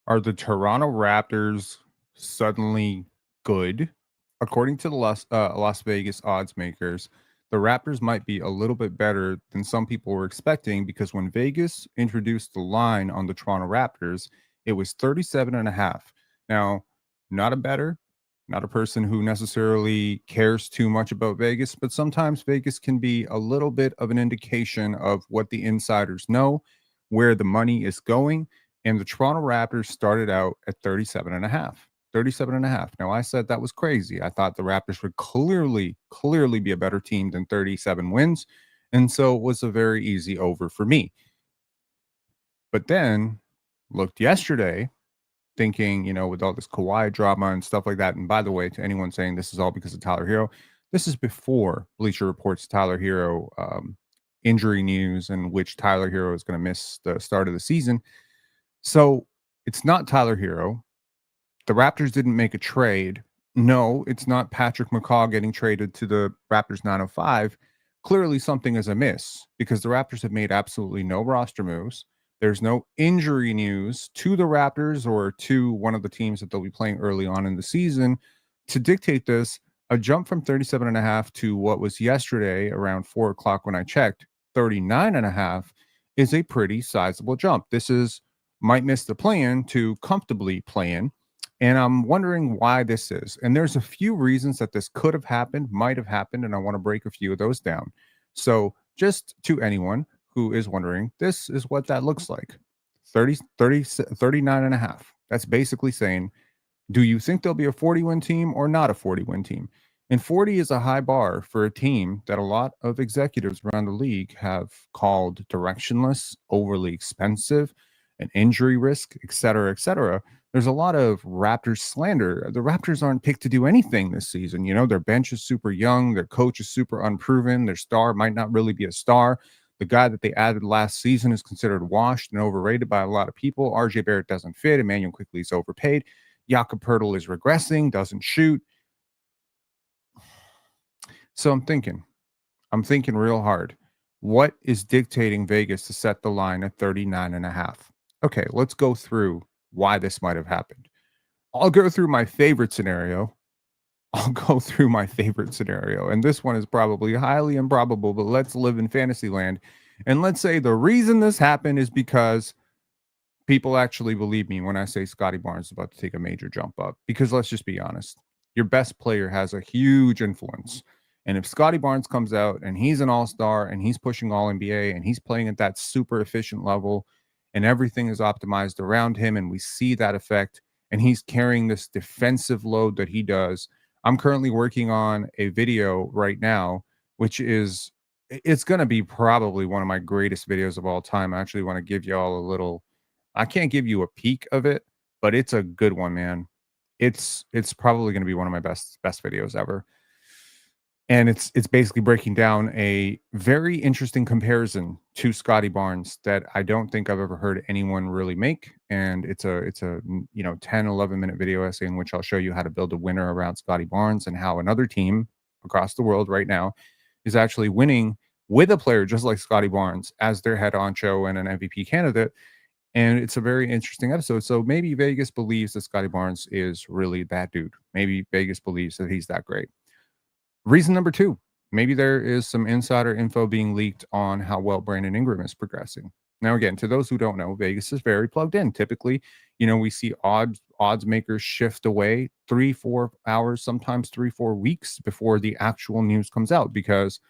Are the Toronto Raptors suddenly good? According to the Las Vegas odds makers, the Raptors might be a little bit better than some people were expecting because when Vegas introduced the line on the Toronto Raptors, it was 37.5. Now, not a better, not a person who necessarily cares too much about Vegas, but sometimes Vegas can be a little bit of an indication of what the insiders know, where the money is going, and the Toronto Raptors started out at 37.5. 37.5. Now, I said that was crazy. I thought the Raptors would clearly be a better team than 37 wins. And so it was a very easy over for me. But then looked yesterday thinking, with all this Kawhi drama and stuff like that. And by the way, to anyone saying this is all because of Tyler Herro, this is before Bleacher Report's Tyler Herro injury news, in which Tyler Herro is going to miss the start of the season. So it's not Tyler Herro. The Raptors didn't make a trade. No, it's not Patrick McCaw getting traded to the Raptors 905. Clearly, something is amiss because the Raptors have made absolutely no roster moves. There's no injury news to the Raptors or to one of the teams that they'll be playing early on in the season to dictate this. A jump from 37.5 to what was yesterday around 4 o'clock when I checked, 39.5 is a pretty sizable jump. This might miss the play-in to comfortably play in. And I'm wondering why this is. And there's a few reasons that this could have happened, might have happened, and I want to break a few of those down. So just to anyone who is wondering, this is what that looks like. 39.5. That's basically saying, do you think they'll be a 40-win team or not a 40-win team? And 40 is a high bar for a team that a lot of executives around the league have called directionless, overly expensive, an injury risk, et cetera, et cetera. There's a lot of Raptors slander. The Raptors aren't picked to do anything this season. Their bench is super young. Their coach is super unproven. Their star might not really be a star. The guy that they added last season is considered washed and overrated by a lot of people. RJ Barrett doesn't fit. Emmanuel Quickly is overpaid. Jakob Poeltl is regressing, doesn't shoot. So I'm thinking real hard. What is dictating Vegas to set the line at 39.5? Okay, let's go through why this might have happened. I'll go through my favorite scenario. And this one is probably highly improbable, but let's live in fantasy land. And let's say the reason this happened is because people actually believe me when I say Scottie Barnes is about to take a major jump up. Because let's just be honest, your best player has a huge influence. And if Scottie Barnes comes out and he's an all-star and he's pushing all NBA and he's playing at that super efficient level and everything is optimized around him and we see that effect and he's carrying this defensive load that he does. I'm currently working on a video right now, which is, it's going to be probably one of my greatest videos of all time. I actually want to give y'all I can't give you a peek of it, but it's a good one, man. It's probably going to be one of my best videos ever. And it's basically breaking down a very interesting comparison to Scottie Barnes that I don't think I've ever heard anyone really make. And it's a 10, 11 minute video essay in which I'll show you how to build a winner around Scottie Barnes and how another team across the world right now is actually winning with a player just like Scottie Barnes as their head honcho and an MVP candidate. And it's a very interesting episode. So maybe Vegas believes that Scottie Barnes is really that dude. Maybe Vegas believes that he's that great. Reason number 2, maybe there is some insider info being leaked on how well Brandon Ingram is progressing. Now, again, to those who don't know, Vegas is very plugged in. Typically, we see odds makers shift away 3-4 hours, sometimes 3-4 weeks before the actual news comes out. Because,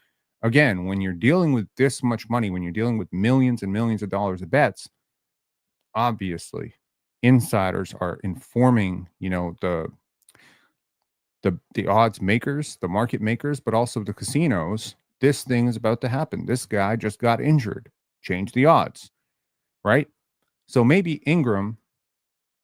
again, when you're dealing with this much money, when you're dealing with millions and millions of dollars of bets, obviously, insiders are informing, the odds makers, the market makers, but also the casinos. This thing is about to happen. This guy just got injured. Change the odds, right? So maybe Ingram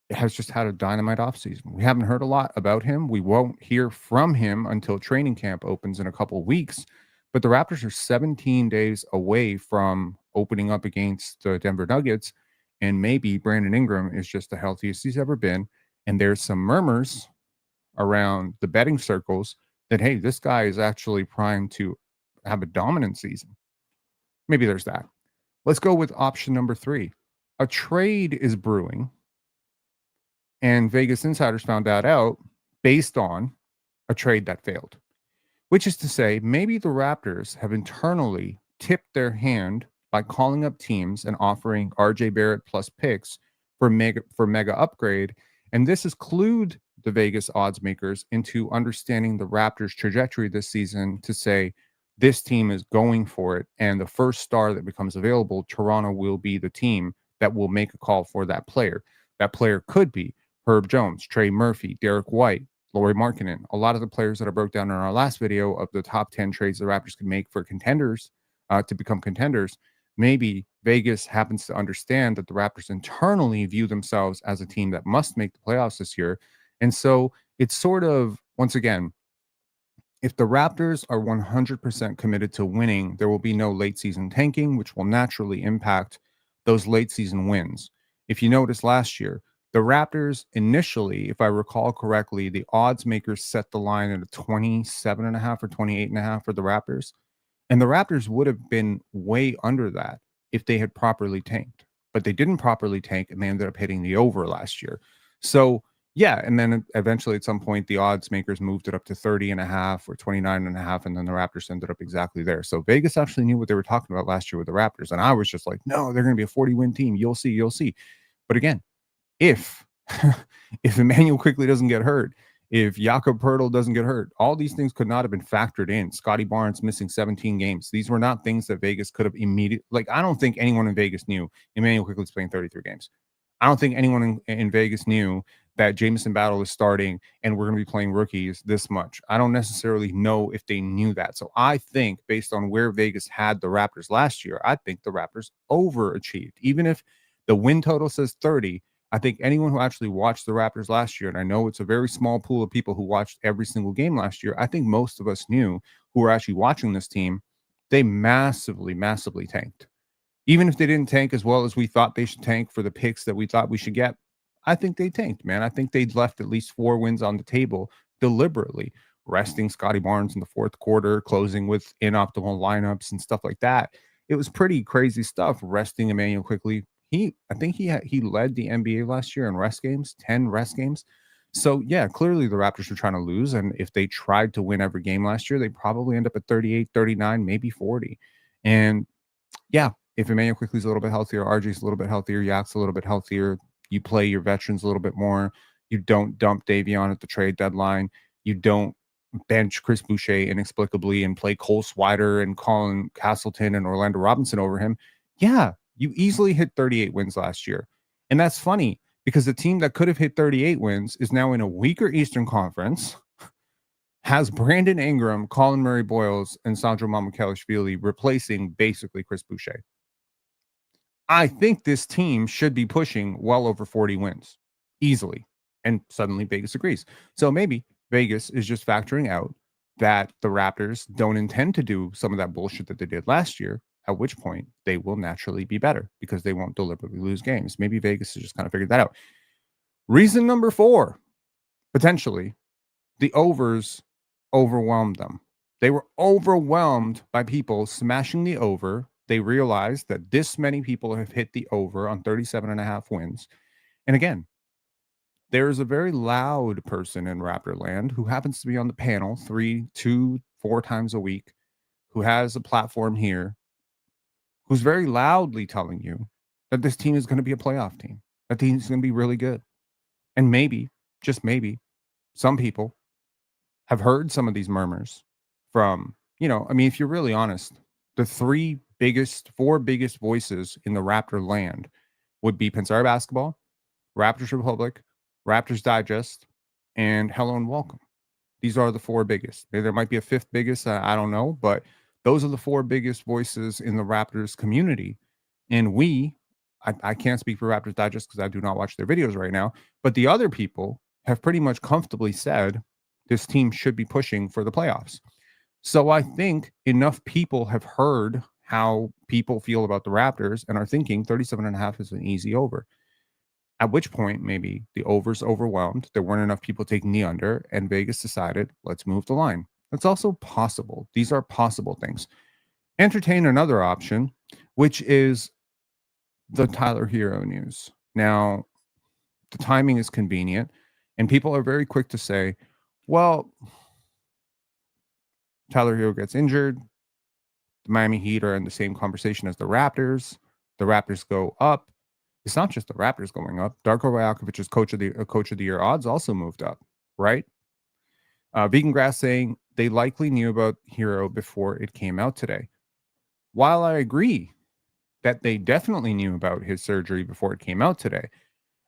has just had a dynamite offseason. We haven't heard a lot about him. We won't hear from him until training camp opens in a couple of weeks. But the Raptors are 17 days away from opening up against the Denver Nuggets. And maybe Brandon Ingram is just the healthiest he's ever been. And there's some murmurs around the betting circles that, hey, this guy is actually primed to have a dominant season. Maybe there's that. Let's go with option number 3. A trade is brewing And Vegas insiders found that out based on a trade that failed, which is to say, maybe the Raptors have internally tipped their hand by calling up teams and offering RJ Barrett plus picks for mega upgrade. And this has clued the Vegas odds makers into understanding the Raptors' trajectory this season to say this team is going for it. And the first star that becomes available, Toronto will be the team that will make a call for that player. That player could be Herb Jones, Trey Murphy, Derek White, Lauri Markkanen, a lot of the players that I broke down in our last video of the top 10 trades the Raptors could make for contenders to become contenders. Maybe Vegas happens to understand that the Raptors internally view themselves as a team that must make the playoffs this year. And so it's sort of, once again, if the Raptors are 100% committed to winning, there will be no late season tanking, which will naturally impact those late season wins. If you notice last year, the Raptors initially, if I recall correctly, the odds makers set the line at a 27.5 or 28.5 for the Raptors. And the Raptors would have been way under that if they had properly tanked. But they didn't properly tank and they ended up hitting the over last year. So, yeah. And then eventually at some point, the odds makers moved it up to 30.5 or 29.5. And then the Raptors ended up exactly there. So Vegas actually knew what they were talking about last year with the Raptors. And I was just like, no, they're going to be a 40-win team. You'll see. You'll see. But again, if if Emmanuel quickly doesn't get hurt, if Jakob Poeltl doesn't get hurt, all these things could not have been factored in. Scottie Barnes missing 17 games. These were not things that Vegas could have immediately. Like, I don't think anyone in Vegas knew Emmanuel Quickly's playing 33 games. I don't think anyone in Vegas knew that Jamison Battle is starting and we're going to be playing rookies this much. I don't necessarily know if they knew that. So I think based on where Vegas had the Raptors last year, I think the Raptors overachieved. Even if the win total says 30, I think anyone who actually watched the Raptors last year, and I know it's a very small pool of people who watched every single game last year, I think most of us knew who were actually watching this team, they massively, massively tanked. Even if they didn't tank as well as we thought they should tank for the picks that we thought we should get, I think they tanked, man. I think they'd left at least 4 wins on the table deliberately, resting Scottie Barnes in the fourth quarter, closing with inoptimal lineups and stuff like that. It was pretty crazy stuff, resting Emmanuel Quickly. I think he led the NBA last year in rest games, 10 rest games. So yeah, clearly the Raptors were trying to lose. And if they tried to win every game last year, they probably end up at 38, 39, maybe 40. And yeah, if Emmanuel Quickly's a little bit healthier, RJ's a little bit healthier, Yak's a little bit healthier, you play your veterans a little bit more. You don't dump Davion at the trade deadline. You don't bench Chris Boucher inexplicably and play Cole Swider and Colin Castleton and Orlando Robinson over him. Yeah, you easily hit 38 wins last year. And that's funny because the team that could have hit 38 wins is now in a weaker Eastern Conference, has Brandon Ingram, Colin Murray Boyles, and Sandro Mamukelashvili replacing basically Chris Boucher. I think this team should be pushing well over 40 wins easily. And suddenly Vegas agrees. So maybe Vegas is just factoring out that the Raptors don't intend to do some of that bullshit that they did last year, at which point they will naturally be better because they won't deliberately lose games. Maybe Vegas has just kind of figured that out. Reason number 4, potentially, the overs overwhelmed them. They were overwhelmed by people smashing the over. They realized that this many people have hit the over on 37.5 wins. And again, there is a very loud person in Raptorland who happens to be on the panel 3, 2, 4 times a week, who has a platform here, who's very loudly telling you that this team is going to be a playoff team. That team is going to be really good. And maybe, just maybe, some people have heard some of these murmurs from, I mean, if you're really honest, the 4 biggest voices in the Raptor land would be Pensare Basketball, Raptors Republic, Raptors Digest, and Hello and Welcome. These are the 4 biggest. There might be a 5th biggest, I don't know, but those are the 4 biggest voices in the Raptors community. And I can't speak for Raptors Digest because I do not watch their videos right now, but the other people have pretty much comfortably said this team should be pushing for the playoffs. So I think enough people have heard how people feel about the Raptors and are thinking 37.5 is an easy over. At which point, maybe the over's overwhelmed. There weren't enough people taking the under, and Vegas decided, let's move the line. That's also possible. These are possible things. Entertain another option, which is the Tyler Herro news. Now, The timing is convenient, and people are very quick to say, well, Tyler Hero gets injured. The Miami Heat are in the same conversation as the Raptors. The Raptors go up. It's not just the Raptors going up. Darko Rajakovic's coach of the year odds also moved up, right? Vegan Grass saying they likely knew about Herro before it came out today. While I agree that they definitely knew about his surgery before it came out today,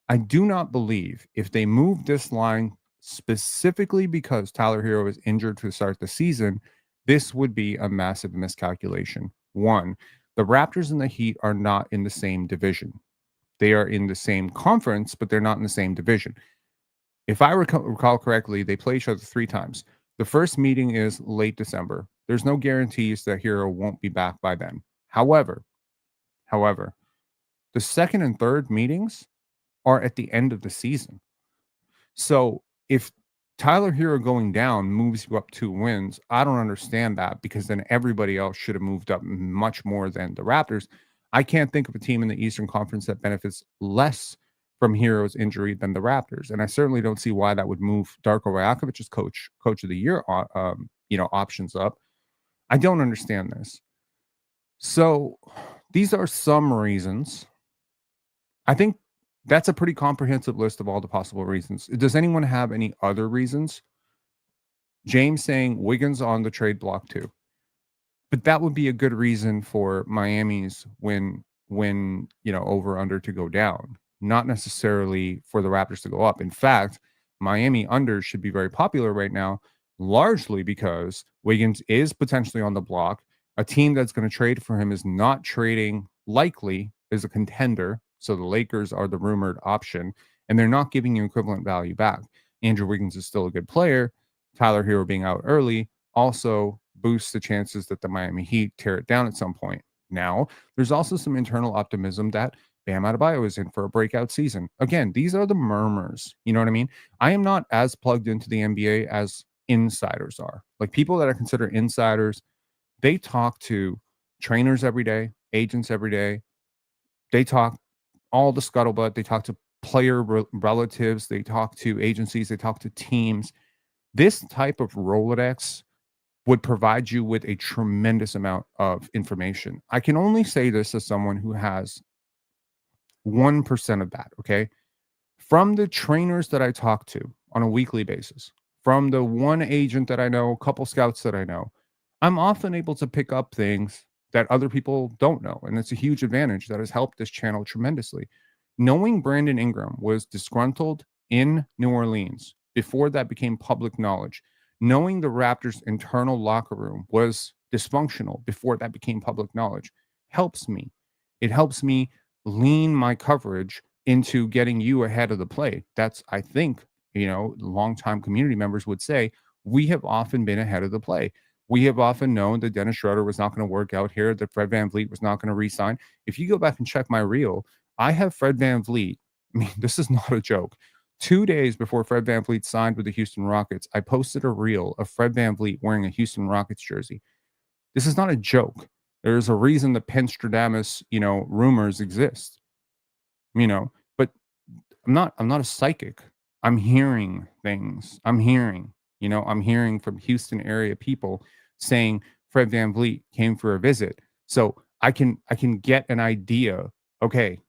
I do not believe if they moved this line specifically because Tyler Herro is injured to start the season, this would be a massive miscalculation. One, the Raptors and the Heat are not in the same division. They are in the same conference, but they're not in the same division. If I recall correctly, they play each other 3 times. The first meeting is late December. There's no guarantees that Herro won't be back by then. However, the second and third meetings are at the end of the season. So if Tyler Herro going down moves you up 2 wins, I don't understand that, because then everybody else should have moved up much more than the Raptors. I can't think of a team in the Eastern Conference that benefits less from Herro's injury than the Raptors, and I certainly don't see why that would move Darko Rajakovic's coach of the year options up. I don't understand this. So these are some reasons. I think that's a pretty comprehensive list of all the possible reasons. Does anyone have any other reasons? James saying Wiggins on the trade block too. But that would be a good reason for Miami's win over under to go down, not necessarily for the Raptors to go up. In fact, Miami under should be very popular right now, largely because Wiggins is potentially on the block. A team that's going to trade for him is not trading likely as a contender. So the Lakers are the rumored option, and they're not giving you equivalent value back. Andrew Wiggins is still a good player. Tyler Herro being out early also boosts the chances that the Miami Heat tear it down at some point. Now, there's also some internal optimism that Bam Adebayo is in for a breakout season. Again, these are the murmurs. You know what I mean? I am not as plugged into the NBA as insiders are. Like, people that I consider insiders, they talk to trainers every day, agents every day. They talk all the scuttlebutt. They talk to player relatives. They talk to agencies. They talk to teams. This type of Rolodex would provide you with a tremendous amount of information. I can only say this as someone who has 1% of that, okay? From the trainers that I talk to on a weekly basis, from the one agent that I know, a couple scouts that I know, I'm often able to pick up things that other people don't know. And it's a huge advantage that has helped this channel tremendously. Knowing Brandon Ingram was disgruntled in New Orleans before that became public knowledge, knowing the Raptors' internal locker room was dysfunctional before that became public knowledge, helps me. It helps me lean my coverage into getting you ahead of the play. That's, I think, longtime community members would say, we have often been ahead of the play. We have often known that Dennis Schroeder was not going to work out here, that Fred VanVleet was not going to re-sign. If you go back and check my reel, I have Fred VanVleet. I mean, this is not a joke. 2 days before Fred VanVleet signed with the Houston Rockets, I posted a reel of Fred VanVleet wearing a Houston Rockets jersey. This is not a joke. There's a reason the Penstradamus, rumors exist. But I'm not a psychic. I'm hearing things. I'm hearing from Houston area people saying Fred VanVleet came for a visit. So I can get an idea. Okay,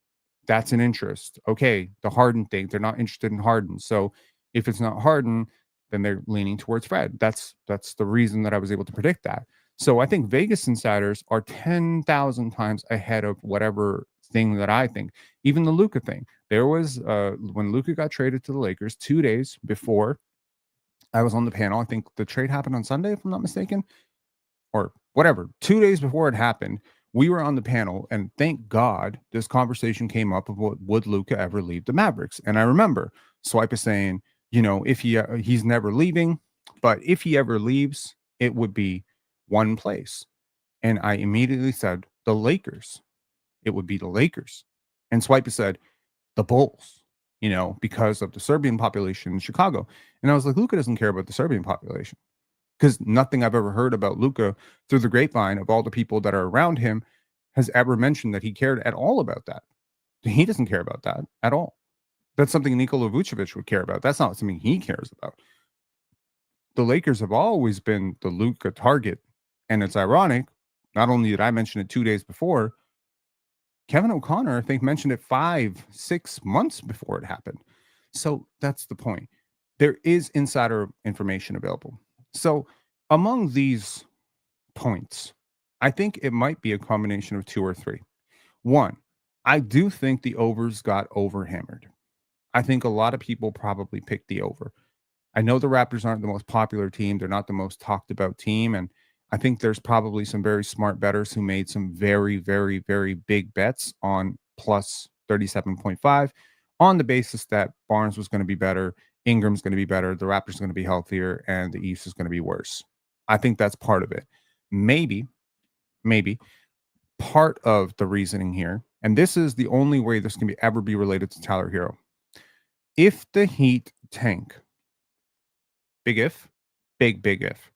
that's an interest. Okay, the Harden thing, they're not interested in Harden. So if it's not Harden, then they're leaning towards Fred. That's the reason that I was able to predict that. So I think Vegas insiders are 10,000 times ahead of whatever thing that I think. Even the Luka thing. There was when Luka got traded to the Lakers 2 days before I was on the panel. I think the trade happened on Sunday, if I'm not mistaken, or whatever. 2 days before it happened, we were on the panel, and thank God this conversation came up of what would Luka ever leave the Mavericks. And I remember Swipe is saying, if he's never leaving, but if he ever leaves, it would be one place. And I immediately said the Lakers. It would be the Lakers. And Swipe said the Bulls, because of the Serbian population in Chicago. And I was like, Luka doesn't care about the Serbian population, because nothing I've ever heard about Luka through the grapevine of all the people that are around him has ever mentioned that he cared at all about that. He doesn't care about that at all. That's something Nikola Vucevic would care about. That's not something he cares about. The Lakers have always been the Luka target. And it's ironic, not only did I mention it 2 days before, Kevin O'Connor, I think, mentioned it 5, 6 months before it happened. So that's the point. There is insider information available. So among these points, I think it might be a combination of 2 or 3. One, I do think the overs got overhammered. I think a lot of people probably picked the over. I know the Raptors aren't the most popular team. They're not the most talked about team. And I think there's probably some very smart bettors who made some very, very, very big bets on plus 37.5 on the basis that Barnes was going to be better, Ingram's going to be better, the Raptors are going to be healthier, and the East is going to be worse. I think that's part of it. Maybe part of the reasoning here, and this is the only way this can ever be related to Tyler Hero. If the Heat tank, big if, big if.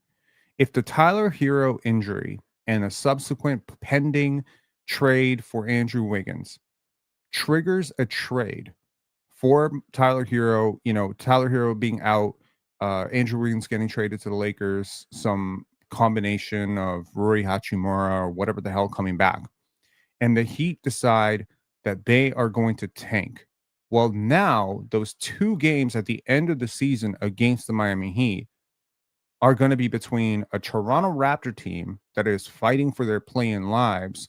If the Tyler Hero injury and a subsequent pending trade for Andrew Wiggins triggers a trade for Tyler Hero, Tyler Hero being out, Andrew Wiggins getting traded to the Lakers, some combination of Rui Hachimura or whatever the hell coming back, and the Heat decide that they are going to tank. Well, now those 2 games at the end of the season against the Miami Heat are going to be between a Toronto Raptor team that is fighting for their play-in lives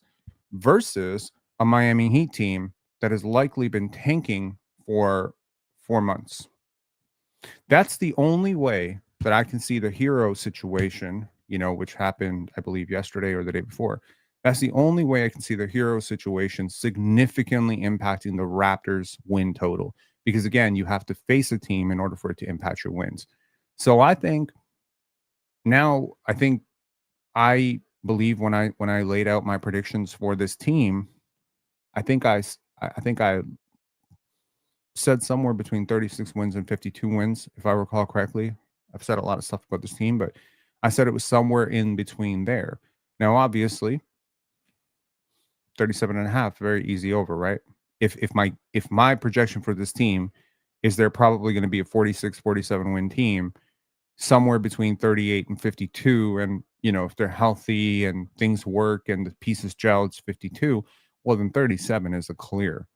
versus a Miami Heat team that has likely been tanking for 4 months. That's the only way that I can see the Hero situation, which happened, I believe, yesterday or the day before. That's the only way I can see the Hero situation significantly impacting the Raptors' win total. Because again, you have to face a team in order for it to impact your wins. So I think I believe when I laid out my predictions for this team, I think I said somewhere between 36 wins and 52 wins, if I recall correctly. I've said a lot of stuff about this team, but I said it was somewhere in between there. Now, obviously, 37.5, very easy over, right? If my projection for this team is they're probably going to be a 46, 47 win team, somewhere between 38 and 52. And, if they're healthy and things work and the pieces gel, it's 52. Well, then 37 is a clear.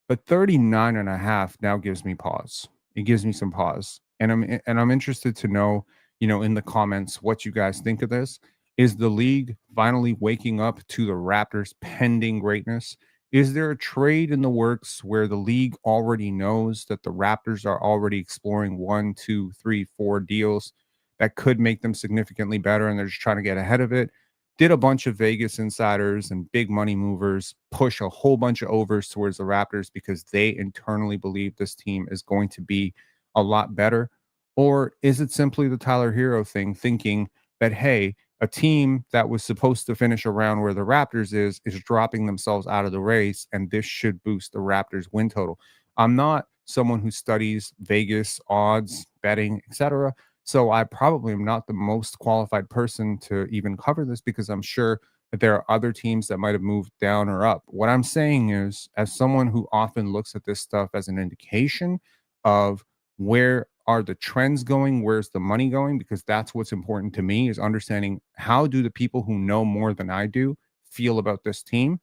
But 39.5 now gives me pause. It gives me some pause. And I'm interested to know, in the comments what you guys think of this. Is the league finally waking up to the Raptors' pending greatness? Is there a trade in the works where the league already knows that the Raptors are already exploring 1, 2, 3, 4 deals that could make them significantly better and they're just trying to get ahead of it? Did a bunch of Vegas insiders and big money movers push a whole bunch of overs towards the Raptors because they internally believe this team is going to be a lot better? Or is it simply the Tyler Hero thing, thinking that, hey, a team that was supposed to finish around where the Raptors is dropping themselves out of the race, and this should boost the Raptors win total? I'm not someone who studies Vegas odds, betting, etc. So I probably am not the most qualified person to even cover this because I'm sure that there are other teams that might have moved down or up. What I'm saying is, as someone who often looks at this stuff as an indication of where are the trends going, where's the money going, because that's what's important to me, is understanding how do the people who know more than I do feel about this team.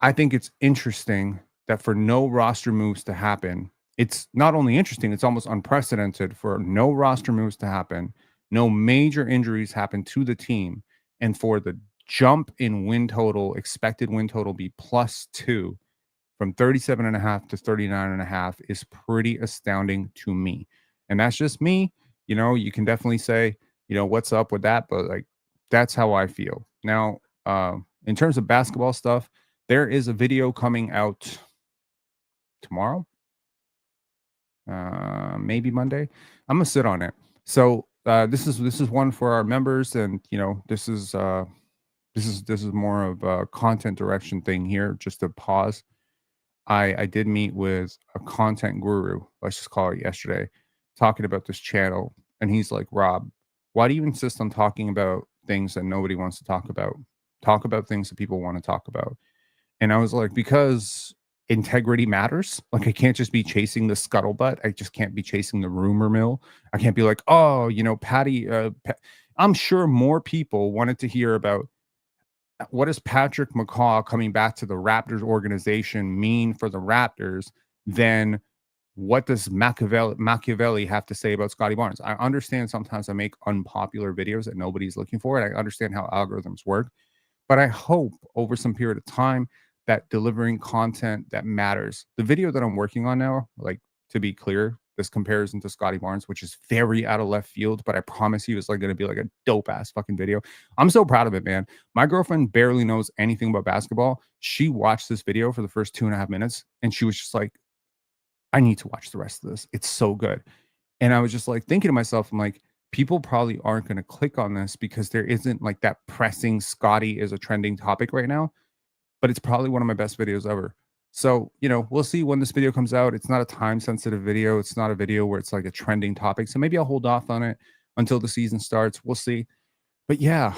I think it's interesting that for no roster moves to happen, it's not only interesting, it's almost unprecedented for no roster moves to happen, no major injuries happen to the team, and for the jump in win total, expected win total, be +2 from 37.5 to 39.5 is pretty astounding to me. And that's just me. You can definitely say, what's up with that, but like that's how I feel. Now, in terms of basketball stuff, there is a video coming out tomorrow, maybe Monday. I'm gonna sit on it. So this is one for our members, and this is more of a content direction thing here. Just to pause. I did meet with a content guru, let's just call it, yesterday, talking about this channel, and he's like, Rob, why do you insist on talking about things that nobody wants to talk about? Talk about things that people want to talk about. And I was like, because integrity matters. Like I can't just be chasing the scuttlebutt. I just can't be chasing the rumor mill. I can't be like, oh, Patty. I'm sure more people wanted to hear about what does Patrick McCaw coming back to the Raptors organization mean for the Raptors than what does Machiavelli have to say about Scottie Barnes. I understand sometimes I make unpopular videos that nobody's looking for, and I understand how algorithms work. But I hope over some period of time that delivering content that matters. The video that I'm working on now, like to be clear, this comparison to Scottie Barnes, which is very out of left field, but I promise you it's like going to be like a dope ass fucking video. I'm so proud of it, man. My girlfriend barely knows anything about basketball. She watched this video for the first 2.5 minutes and she was just like, I need to watch the rest of this. It's so good. And I was just like thinking to myself, I'm like, people probably aren't going to click on this because there isn't like that pressing Scottie is a trending topic right now, but it's probably one of my best videos ever. So, we'll see when this video comes out. It's not a time sensitive video. It's not a video where it's like a trending topic. So maybe I'll hold off on it until the season starts. We'll see. But yeah,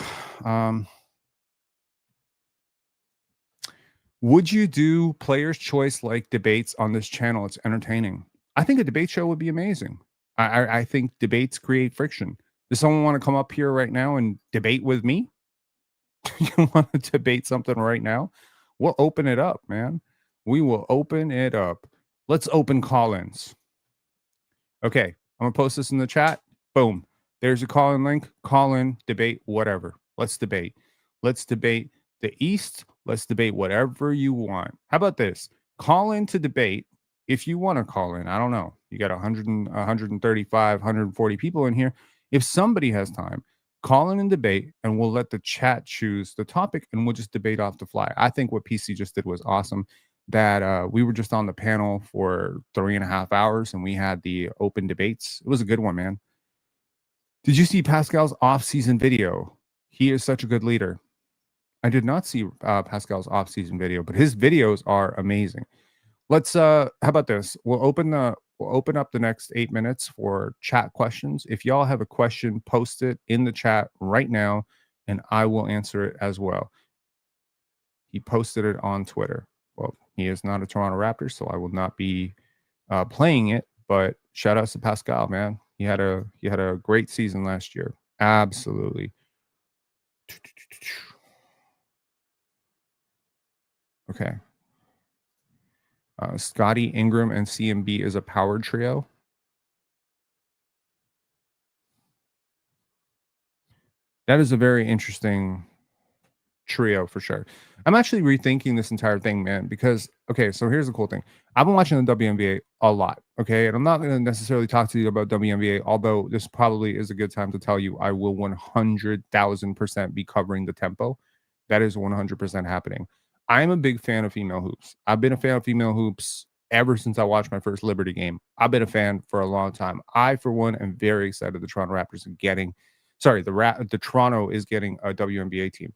would you do player's choice like debates on this channel? It's entertaining. I think a debate show would be amazing. I think debates create friction. Does someone want to come up here right now and debate with me? You want to debate something right now? We'll open it up, man. We will open it up. Let's open call-ins. Okay, I'm gonna post this in the chat. Boom. There's a call-in link. Call in, debate, whatever. Let's debate. Let's debate the East. Let's debate whatever you want. How about this? Call in to debate if you want to call in. I don't know. You got 135, 140 people in here. If somebody has time, call in and debate, and we'll let the chat choose the topic, and we'll just debate off the fly. I think what PC just did was awesome. That we were just on the panel for 3.5 hours, and we had the open debates. It was a good one, man. Did you see Pascal's off-season video? He is such a good leader. I did not see Pascal's off-season video, but his videos are amazing. Let's how about this? We'll open up the next 8 minutes for chat questions. If y'all have a question, post it in the chat right now, and I will answer it as well. He posted it on Twitter. Well, he is not a Toronto Raptor, so I will not be playing it. But shout outs to Pascal, man. He had a great season last year. Absolutely. Okay. Scottie, Ingram, and CMB is a power trio. That is a very interesting trio for sure. I'm actually rethinking this entire thing, man, because okay, so here's the cool thing. I've been watching the WNBA a lot, okay? And I'm not going to necessarily talk to you about WNBA, although this probably is a good time to tell you I will 100,000% be covering the tempo. That is 100% happening. I'm a big fan of female hoops. I've been a fan of female hoops ever since I watched my first Liberty game. I've been a fan for a long time. I, for one, am very excited the Toronto Raptors are getting, the Toronto is getting a WNBA team.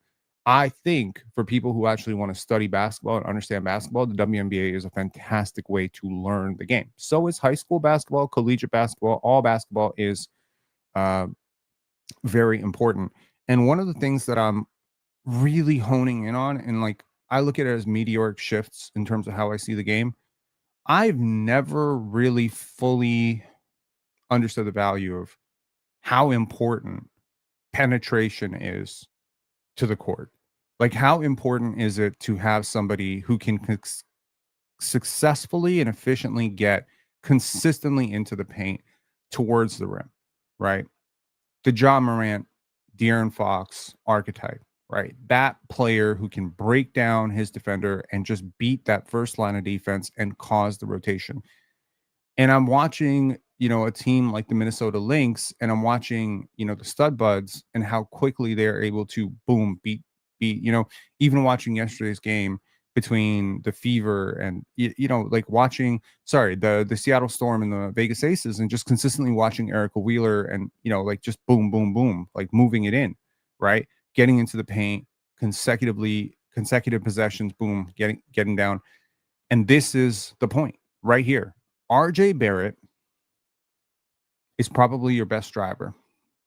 I think for people who actually want to study basketball and understand basketball, the WNBA is a fantastic way to learn the game. So is high school basketball, collegiate basketball. All basketball is very important. And one of the things that I'm really honing in on, and like I look at it as meteoric shifts in terms of how I see the game, I've never really fully understood the value of how important penetration is to the court. Like, how important is it to have somebody who can successfully and efficiently get consistently into the paint towards the rim, right? The John Morant, De'Aaron Fox archetype, right? That player who can break down his defender and just beat that first line of defense and cause the rotation. And I'm watching, a team like the Minnesota Lynx, and I'm watching, the Stud Buds and how quickly they're able to boom, beat, even watching yesterday's game between the Fever and, like watching, the Seattle Storm and the Vegas Aces, and just consistently watching Erica Wheeler and, like just boom, boom, boom, like moving it in, right? Getting into the paint consecutive possessions, boom, getting down. And this is the point right here. RJ Barrett is probably your best driver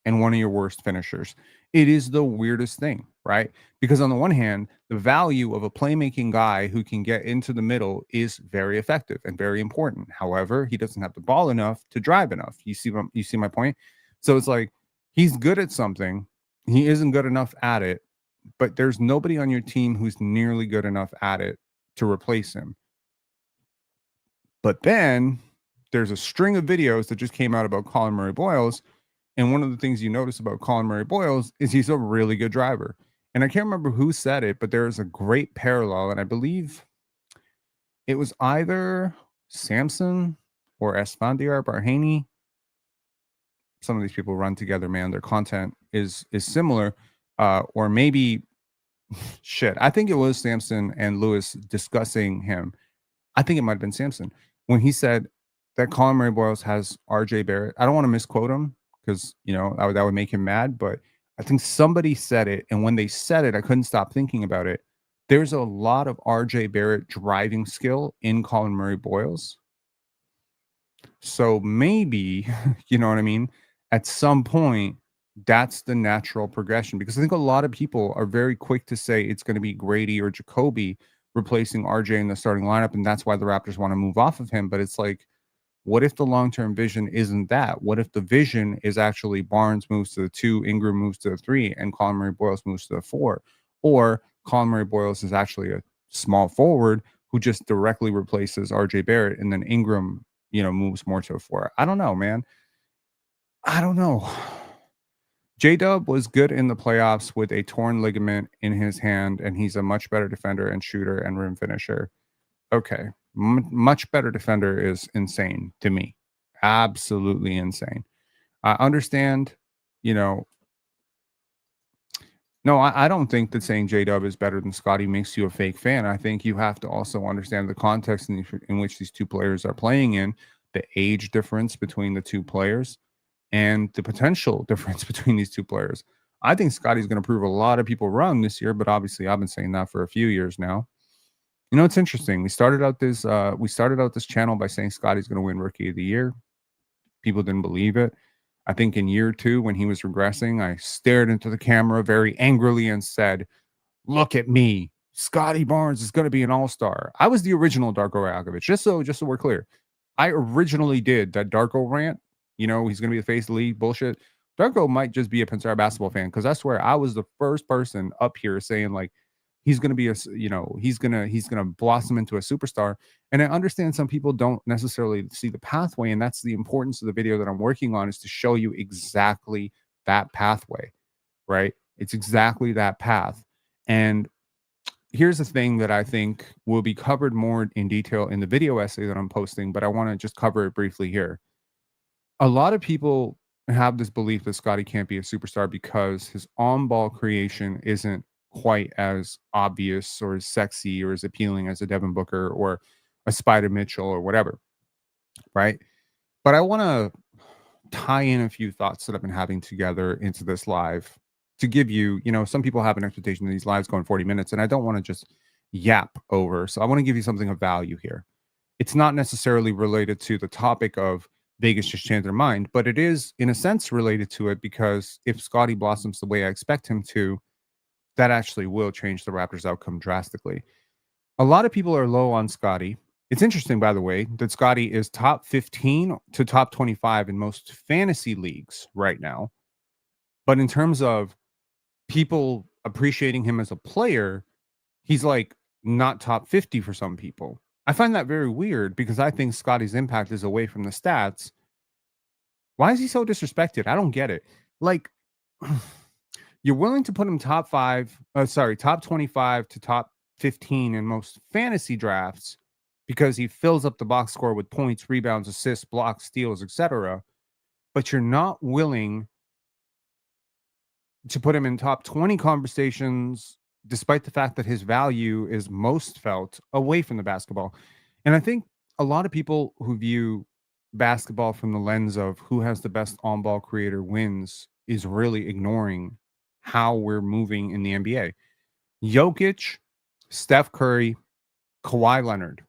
and one of your worst finishers. It is the weirdest thing. right? Because on the one hand, the value of a playmaking guy who can get into the middle is very effective and very important. However, he doesn't have the ball enough to drive enough. You see my point? So it's like he's good at something, he isn't good enough at it, but there's nobody on your team who's nearly good enough at it to replace him. But then there's a string of videos that just came out about Colin Murray Boyles. And one of the things you notice about Colin Murray Boyles is he's a really good driver. And I can't remember who said it, but there's a great parallel. And I believe it was either Samson or Esfandiar Barhaney. Some of these people run together, man. Their content is similar. Or maybe shit. I think it was Samson and Lewis discussing him. I think it might have been Samson when he said that Colin Murray Boyles has RJ Barrett. I don't want to misquote him because that would make him mad, but I think somebody said it, and when they said it, I couldn't stop thinking about it. There's a lot of RJ Barrett driving skill in Colin Murray Boyles. So maybe, you know what I mean? At some point, that's the natural progression, because I think a lot of people are very quick to say it's going to be Gradey or Jacoby replacing RJ in the starting lineup, and that's why the Raptors want to move off of him. But it's like, what if the long-term vision isn't that? What if the vision is actually Barnes moves to the 2, Ingram moves to the 3, and Colin Murray Boyles moves to the 4? Or Colin Murray Boyles is actually a small forward who just directly replaces RJ Barrett, and then Ingram, moves more to a 4. I don't know, man. I don't know. J-Dub was good in the playoffs with a torn ligament in his hand, and he's a much better defender and shooter and rim finisher. Okay. Much better defender is insane to me. Absolutely insane. I understand, no, I don't think that saying J-Dub is better than Scottie makes you a fake fan. I think you have to also understand the context in which these two players are playing in, the age difference between the two players, and the potential difference between these two players. I think Scottie's going to prove a lot of people wrong this year, but obviously I've been saying that for a few years now. It's interesting. We started out this channel by saying Scottie's going to win Rookie of the Year. People didn't believe it. I think in year 2, when he was regressing, I stared into the camera very angrily and said, "Look at me. Scottie Barnes is going to be an all-star." I was the original Darko Rajakovic, just so we're clear. I originally did that Darko rant. He's going to be the face of the league bullshit. Darko might just be a Pensare basketball fan, because I swear I was the first person up here saying, like, he's going to be he's going to blossom into a superstar. And I understand some people don't necessarily see the pathway, and that's the importance of the video that I'm working on, is to show you exactly that pathway, right? It's exactly that path. And here's the thing that I think will be covered more in detail in the video essay that I'm posting, but I want to just cover it briefly here. A lot of people have this belief that Scottie can't be a superstar because his on-ball creation isn't quite as obvious or as sexy or as appealing as a Devin Booker or a Spider Mitchell or whatever, right? But I want to tie in a few thoughts that I've been having together into this live to give you, some people have an expectation that these lives go in 40 minutes, and I don't want to just yap over. So I want to give you something of value here. It's not necessarily related to the topic of Vegas just changed their mind, but it is in a sense related to it, because if Scottie blossoms the way I expect him to, that actually will change the Raptors' outcome drastically. A lot of people are low on Scottie. It's interesting, by the way, that Scottie is top 15 to top 25 in most fantasy leagues right now. But in terms of people appreciating him as a player, he's like not top 50 for some people. I find that very weird, because I think Scottie's impact is away from the stats. Why is he so disrespected? I don't get it. Like, you're willing to put him top 25 to top 15 in most fantasy drafts because he fills up the box score with points, rebounds, assists, blocks, steals, etc. But you're not willing to put him in top 20 conversations, despite the fact that his value is most felt away from the basketball. And I think a lot of people who view basketball from the lens of who has the best on-ball creator wins is really ignoring how we're moving in the NBA. Jokic, Steph Curry, Kawhi Leonard.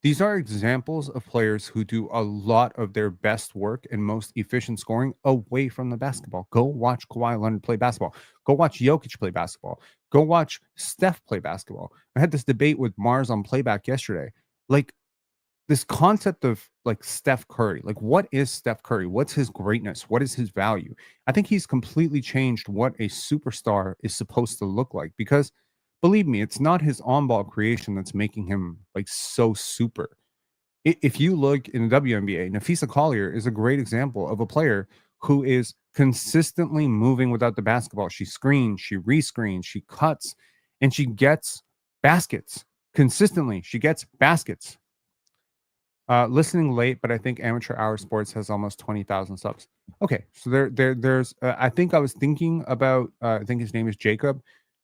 These are examples of players who do a lot of their best work and most efficient scoring away from the basketball. Go watch Kawhi Leonard play basketball. Go watch Jokic play basketball. Go watch Steph play basketball. I had this debate with Mars on playback yesterday. Like, this concept of like Steph Curry, like what is Steph Curry? What's his greatness? What is his value? I think he's completely changed what a superstar is supposed to look like because believe me, it's not his on-ball creation that's making him like so super. If you look in the WNBA, Nafisa Collier is a great example of a player who is consistently moving without the basketball. She screens, she rescreens, she cuts, and she gets baskets consistently. She gets baskets. Listening late, but I think Amateur Hour Sports has almost 20,000 subs. Okay, so there's. I think I was thinking about. I think his name is Jacob.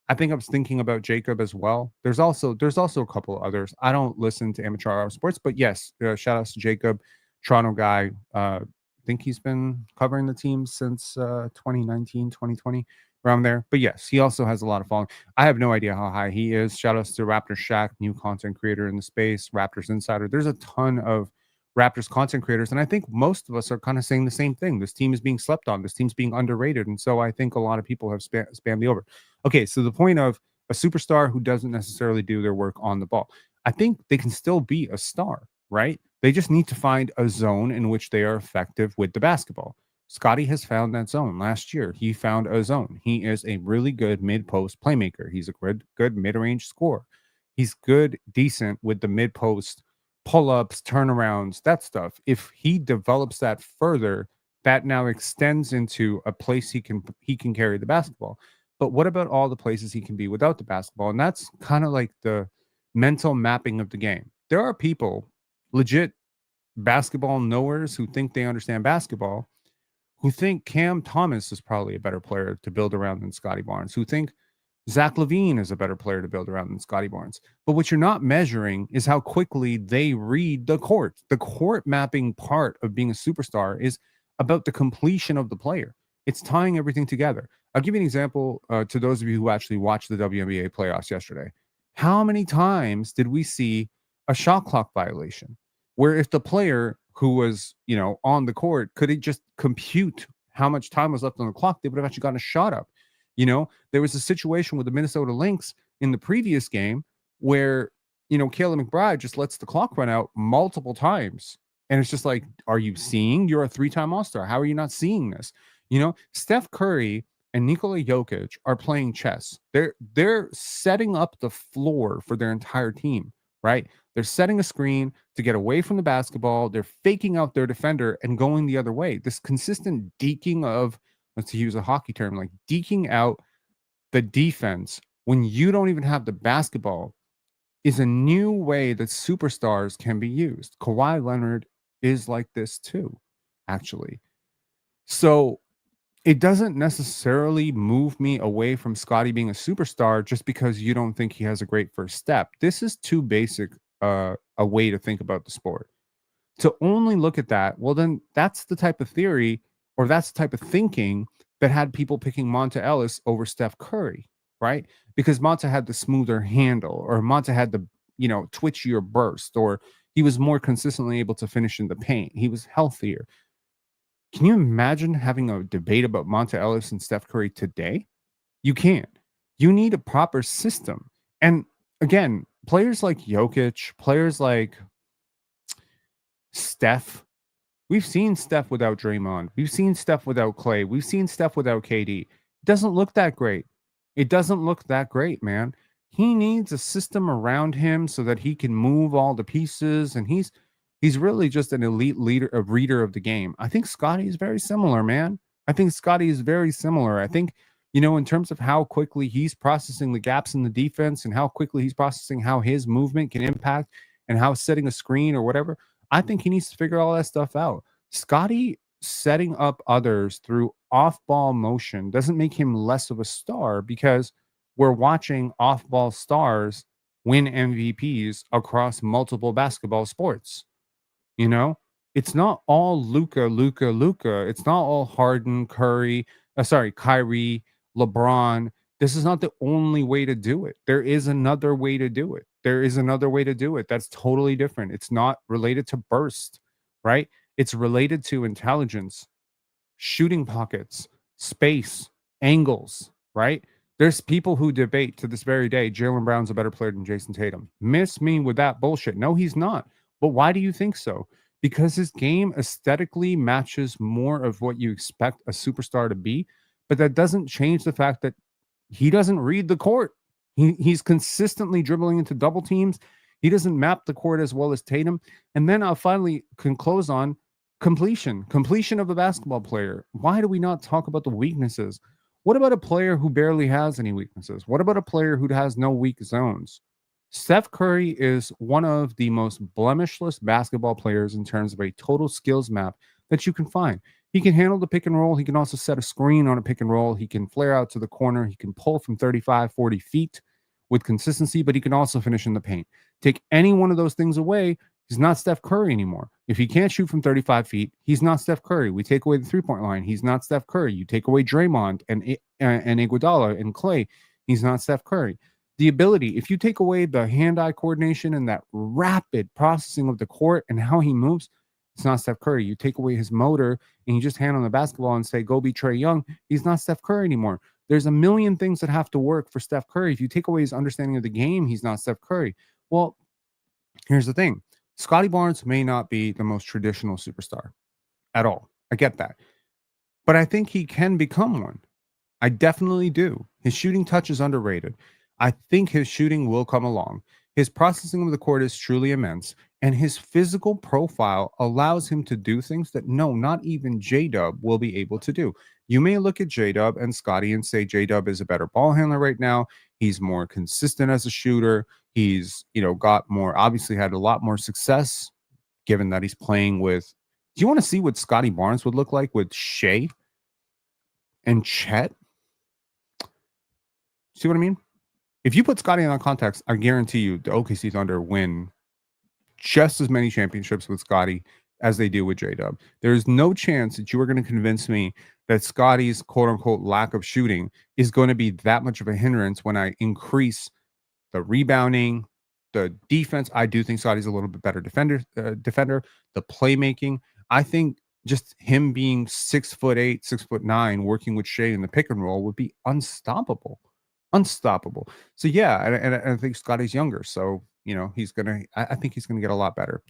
I think I was thinking about Jacob as well. There's also a couple others. I don't listen to Amateur Hour Sports, but yes, shout outs to Jacob, Toronto guy. I think he's been covering the team since 2019, 2020, around there. But yes, he also has a lot of following. I have no idea how high he is. Shout outs to Raptor Shack, new content creator in the space, Raptors Insider. There's a ton of Raptors content creators. And I think most of us are kind of saying the same thing. This team is being slept on. This team's being underrated. And so I think a lot of people have spammed me over. Okay, so the point of a superstar who doesn't necessarily do their work on the ball, I think they can still be a star, right? They just need to find a zone in which they are effective with the basketball. Scottie has found that zone last year. He found a zone. He is a really good mid-post playmaker. He's a good mid-range scorer. He's good, decent with the mid-post pull-ups, turnarounds, that stuff. If he develops that further, that now extends into a place he can carry the basketball. But what about all the places he can be without the basketball? And that's kind of like the mental mapping of the game. There are people, legit basketball knowers who think they understand basketball, who think Cam Thomas is probably a better player to build around than Scottie Barnes, who think Zach Levine is a better player to build around than Scottie Barnes. But what you're not measuring is how quickly they read the court. The court mapping part of being a superstar is about the completion of the player. It's tying everything together. I'll give you an example to those of you who actually watched the WNBA playoffs yesterday. How many times did we see a shot clock violation where if the player who was, on the court could just compute how much time was left on the clock, they would have actually gotten a shot up. There was a situation with the Minnesota Lynx in the previous game where, Kayla McBride just lets the clock run out multiple times. And it's just like, are you seeing? You're a 3-time All-Star. How are you not seeing this? Steph Curry and Nikola Jokic are playing chess. They're setting up the floor for their entire team, right? They're setting a screen to get away from the basketball. They're faking out their defender and going the other way. This consistent deking of, let's use a hockey term, like deking out the defense when you don't even have the basketball is a new way that superstars can be used. Kawhi Leonard is like this too, actually. So it doesn't necessarily move me away from Scottie being a superstar just because you don't think he has a great first step. This is too basic a way to think about the sport. To only look at that, well, then that's the type of theory or that's the type of thinking that had people picking Monta Ellis over Steph Curry, right? Because Monta had the smoother handle or Monta had the, twitchier burst, or he was more consistently able to finish in the paint. He was healthier. Can you imagine having a debate about Monta Ellis and Steph Curry today? You can't. You need a proper system. And again, players like Jokic, players like Steph, we've seen Steph without Draymond. We've seen Steph without Clay. We've seen Steph without KD. It doesn't look that great. It doesn't look that great, man. He needs a system around him so that he can move all the pieces, and he's really just an elite leader, a reader of the game. I think Scottie is very similar, man. I think Scottie is very similar. I think, in terms of how quickly he's processing the gaps in the defense and how quickly he's processing how his movement can impact and how setting a screen or whatever, I think he needs to figure all that stuff out. Scottie setting up others through off-ball motion doesn't make him less of a star because we're watching off-ball stars win MVPs across multiple basketball sports. It's not all Luka. It's not all Harden, Kyrie, LeBron, This is not the only way to do it. There is another way to do it. There is another way to do it. That's totally different. It's not related to burst, right? It's related to intelligence, shooting pockets, space, angles, right? There's people who debate to this very day Jaylen Brown's a better player than Jason Tatum. Miss me with that bullshit. No, he's not. But why do you think so? Because his game aesthetically matches more of what you expect a superstar to be. But that doesn't change the fact that he doesn't read the court. He's consistently dribbling into double teams. He doesn't map the court as well as Tatum. And then I'll finally can close on completion of a basketball player. Why do we not talk about the weaknesses? What about a player who barely has any weaknesses? What about a player who has no weak zones? Steph Curry is one of the most blemishless basketball players in terms of a total skills map that you can find. He can handle the pick and roll. He can also set a screen on a pick and roll. He can flare out to the corner. He can pull from 35, 40 feet with consistency, but he can also finish in the paint. Take any one of those things away, he's not Steph Curry anymore. If he can't shoot from 35 feet, he's not Steph Curry. We take away the three-point line, he's not Steph Curry. You take away Draymond and Iguodala and Clay, he's not Steph Curry. The ability, if you take away the hand-eye coordination and that rapid processing of the court and how he moves, it's not Steph Curry. You take away his motor and you just hand on the basketball and say, go be Trae Young, he's not Steph Curry anymore. There's a million things that have to work for Steph Curry. If you take away his understanding of the game, he's not Steph Curry. Well, here's the thing. Scottie Barnes may not be the most traditional superstar at all. I get that. But I think he can become one. I definitely do. His shooting touch is underrated. I think his shooting will come along. His processing of the court is truly immense, and his physical profile allows him to do things that not even J-Dub will be able to do. You may look at J-Dub and Scottie and say J-Dub is a better ball handler right now. He's more consistent as a shooter. He's, got more, obviously had a lot more success given that he's playing with. Do you want to see what Scottie Barnes would look like with Shea and Chet? See what I mean? If you put Scottie in that context, I guarantee you the OKC Thunder win just as many championships with Scottie as they do with J-Dub. There's no chance that you are going to convince me that Scottie's quote-unquote lack of shooting is going to be that much of a hindrance when I increase the rebounding, the defense. I do think Scottie's a little bit better defender. The playmaking. I think just him being 6'8", 6'9", working with Shea in the pick and roll would be unstoppable. So yeah, and I think Scottie's younger, so he's gonna. I think he's gonna get a lot better.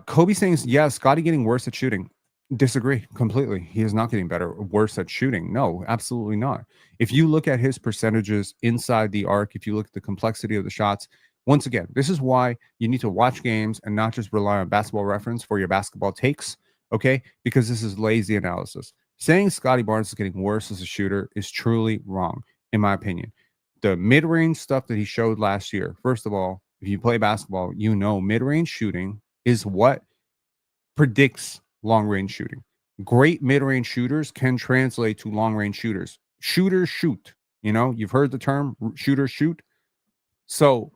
Kobe saying, yeah, Scottie getting worse at shooting. Disagree completely. He is not getting worse at shooting. No, absolutely not. If you look at his percentages inside the arc, if you look at the complexity of the shots, once again, this is why you need to watch games and not just rely on Basketball Reference for your basketball takes, okay? Because this is lazy analysis. Saying Scottie Barnes is getting worse as a shooter is truly wrong, in my opinion. The mid-range stuff that he showed last year, first of all, if you play basketball, mid-range shooting is what predicts long-range shooting. Great mid-range shooters can translate to long-range shooters. Shooters shoot. You've heard the term shooters shoot. So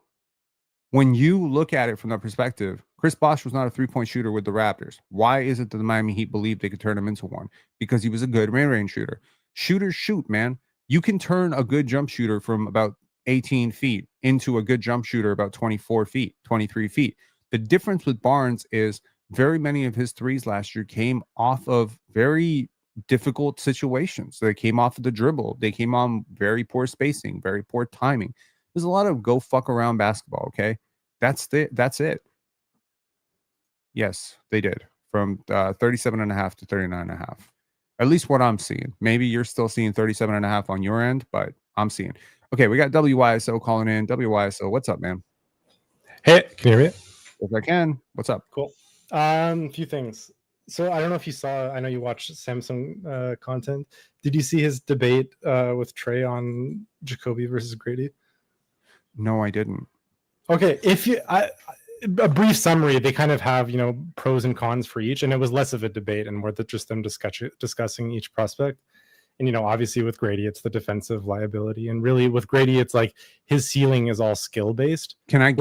when you look at it from that perspective, Chris Bosh was not a three-point shooter with the Raptors. Why is it that the Miami Heat believed they could turn him into one? Because he was a good mid-range shooter. Shooters shoot, man. You can turn a good jump shooter from about 18 feet into a good jump shooter about 24 feet, 23 feet. The difference with Barnes is very many of his threes last year came off of very difficult situations. They came off of the dribble. They came on very poor spacing, very poor timing. There's a lot of go fuck around basketball, okay? That's it. Yes, they did. From 37.5 to 39.5. At least what I'm seeing. Maybe you're still seeing 37.5 on your end, but I'm seeing. Okay, we got WYSO calling in. WYSO, what's up, man? Hey, can you hear me? If I can, what's up? Cool. A few things. So I don't know if you saw, I know you watched Samsung content. Did you see his debate with Trae on Jacoby versus Gradey? No, I didn't. Okay, a brief summary, they kind of have, pros and cons for each, and it was less of a debate and more just them discussing each prospect. And, obviously with Gradey, it's the defensive liability. And really with Gradey, it's like his ceiling is all skill based. Can I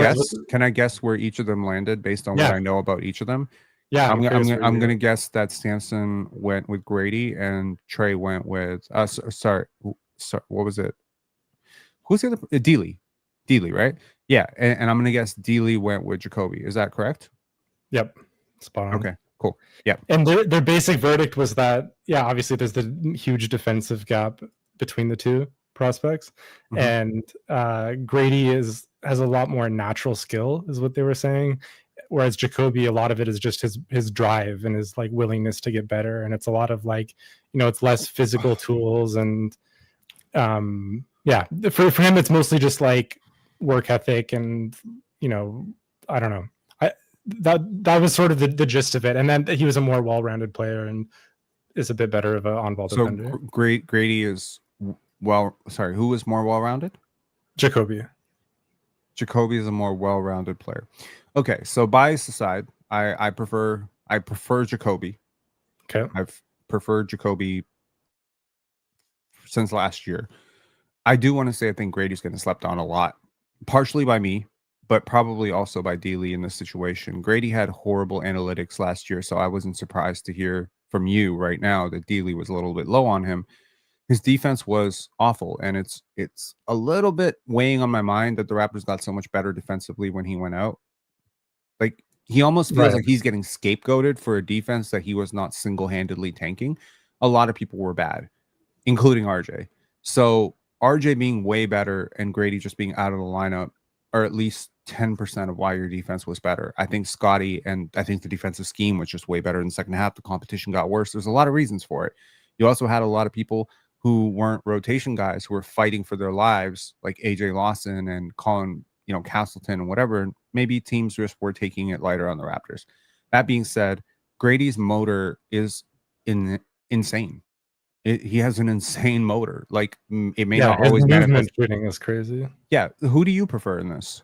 guess where each of them landed based on what I know about each of them? Yeah, I'm going to guess that Samson went with Gradey and Trae went with sorry, what was it? Who's the other? Dealey, right? Yeah, and I'm gonna guess Dealey went with Jacoby. Is that correct? Yep, spot on. Okay, cool. Yeah, and their basic verdict was that obviously there's the huge defensive gap between the two prospects, and Gradey has a lot more natural skill, is what they were saying, whereas Jacoby, a lot of it is just his drive and his like willingness to get better, and it's a lot of like it's less physical tools, and for him it's mostly just like work ethic, and I don't know. That was sort of the gist of it, and then he was a more well-rounded player and is a bit better of an on-ball defender. So Gradey is who is more well-rounded? Jacoby is a more well-rounded player. Okay, so bias aside, I prefer Jacoby. Okay, I've preferred Jacoby since last year. I do want to say I think Grady's getting slept on a lot, partially by me, but probably also by Dealey in this situation. Gradey had horrible analytics last year, so I wasn't surprised to hear from you right now that Dealey was a little bit low on him. His defense was awful, and it's a little bit weighing on my mind that the Raptors got so much better defensively when he went out. Like, he almost feels like he's getting scapegoated for a defense that he was not single-handedly tanking. A lot of people were bad, including RJ. So RJ being way better and Gradey just being out of the lineup are at least 10% of why your defense was better. I think Scottie and I think the defensive scheme was just way better in the second half. The competition got worse. There's a lot of reasons for it. You also had a lot of people who weren't rotation guys who were fighting for their lives, like AJ Lawson and Colin, Castleton and whatever. And maybe teams just were taking it lighter on the Raptors. That being said, Grady's motor is insane. He has an insane motor. Like, it may not always manifest. shooting is crazy. Yeah. Who do you prefer in this?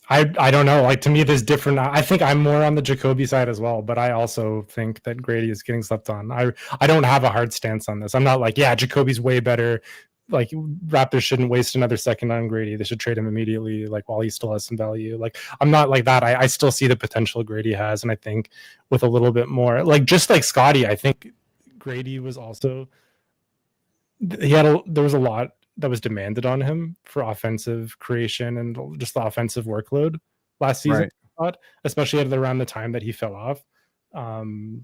I don't know. Like, to me, there's different. I think I'm more on the Jacoby side as well, but I also think that Gradey is getting slept on. I don't have a hard stance on this. I'm not like, Jacoby's way better. Like, Raptors shouldn't waste another second on Gradey. They should trade him immediately, like, while he still has some value. Like, I'm not like that. I still see the potential Gradey has, and I think with a little bit more, like, just like Scottie, I think Gradey was also there was a lot that was demanded on him for offensive creation and just the offensive workload last season, right, especially at around the time that he fell off.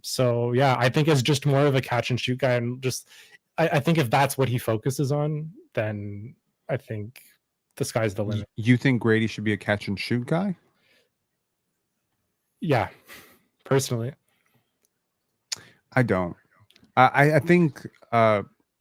So I think it's just more of a catch and shoot guy, and just I think if that's what he focuses on, then I think the sky's the limit. You think Gradey should be a catch and shoot guy? Yeah, personally, I don't. I think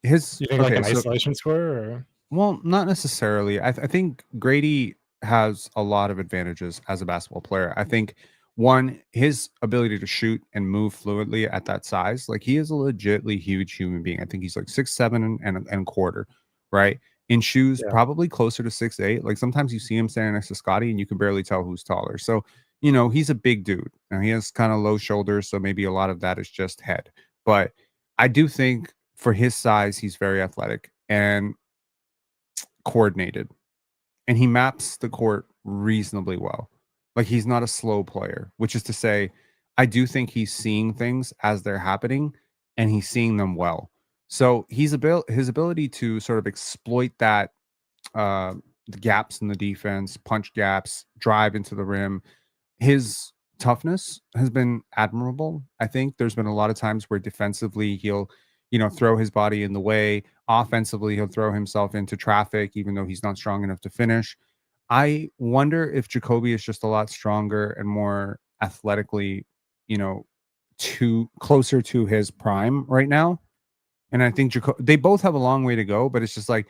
his. You think like an isolation scorer? Or? Well, not necessarily. I think Gradey has a lot of advantages as a basketball player. I think one, his ability to shoot and move fluidly at that size. Like, he is a legitly huge human being. I think he's like 6'7" and a quarter, right? In shoes, probably closer to 6'8". Like, sometimes you see him standing next to Scottie and you can barely tell who's taller. So, he's a big dude. Now, he has kind of low shoulders, so maybe a lot of that is just head. But I do think for his size, he's very athletic and coordinated, and he maps the court reasonably well. Like, he's not a slow player, which is to say, I do think he's seeing things as they're happening and he's seeing them well. So his ability to sort of exploit that, the gaps in the defense, punch gaps, drive into the rim, his toughness has been admirable. I think there's been a lot of times where defensively he'll, throw his body in the way. Offensively, he'll throw himself into traffic, even though he's not strong enough to finish. I wonder if Jacoby is just a lot stronger and more athletically, closer to his prime right now. And I think they both have a long way to go, but it's just like,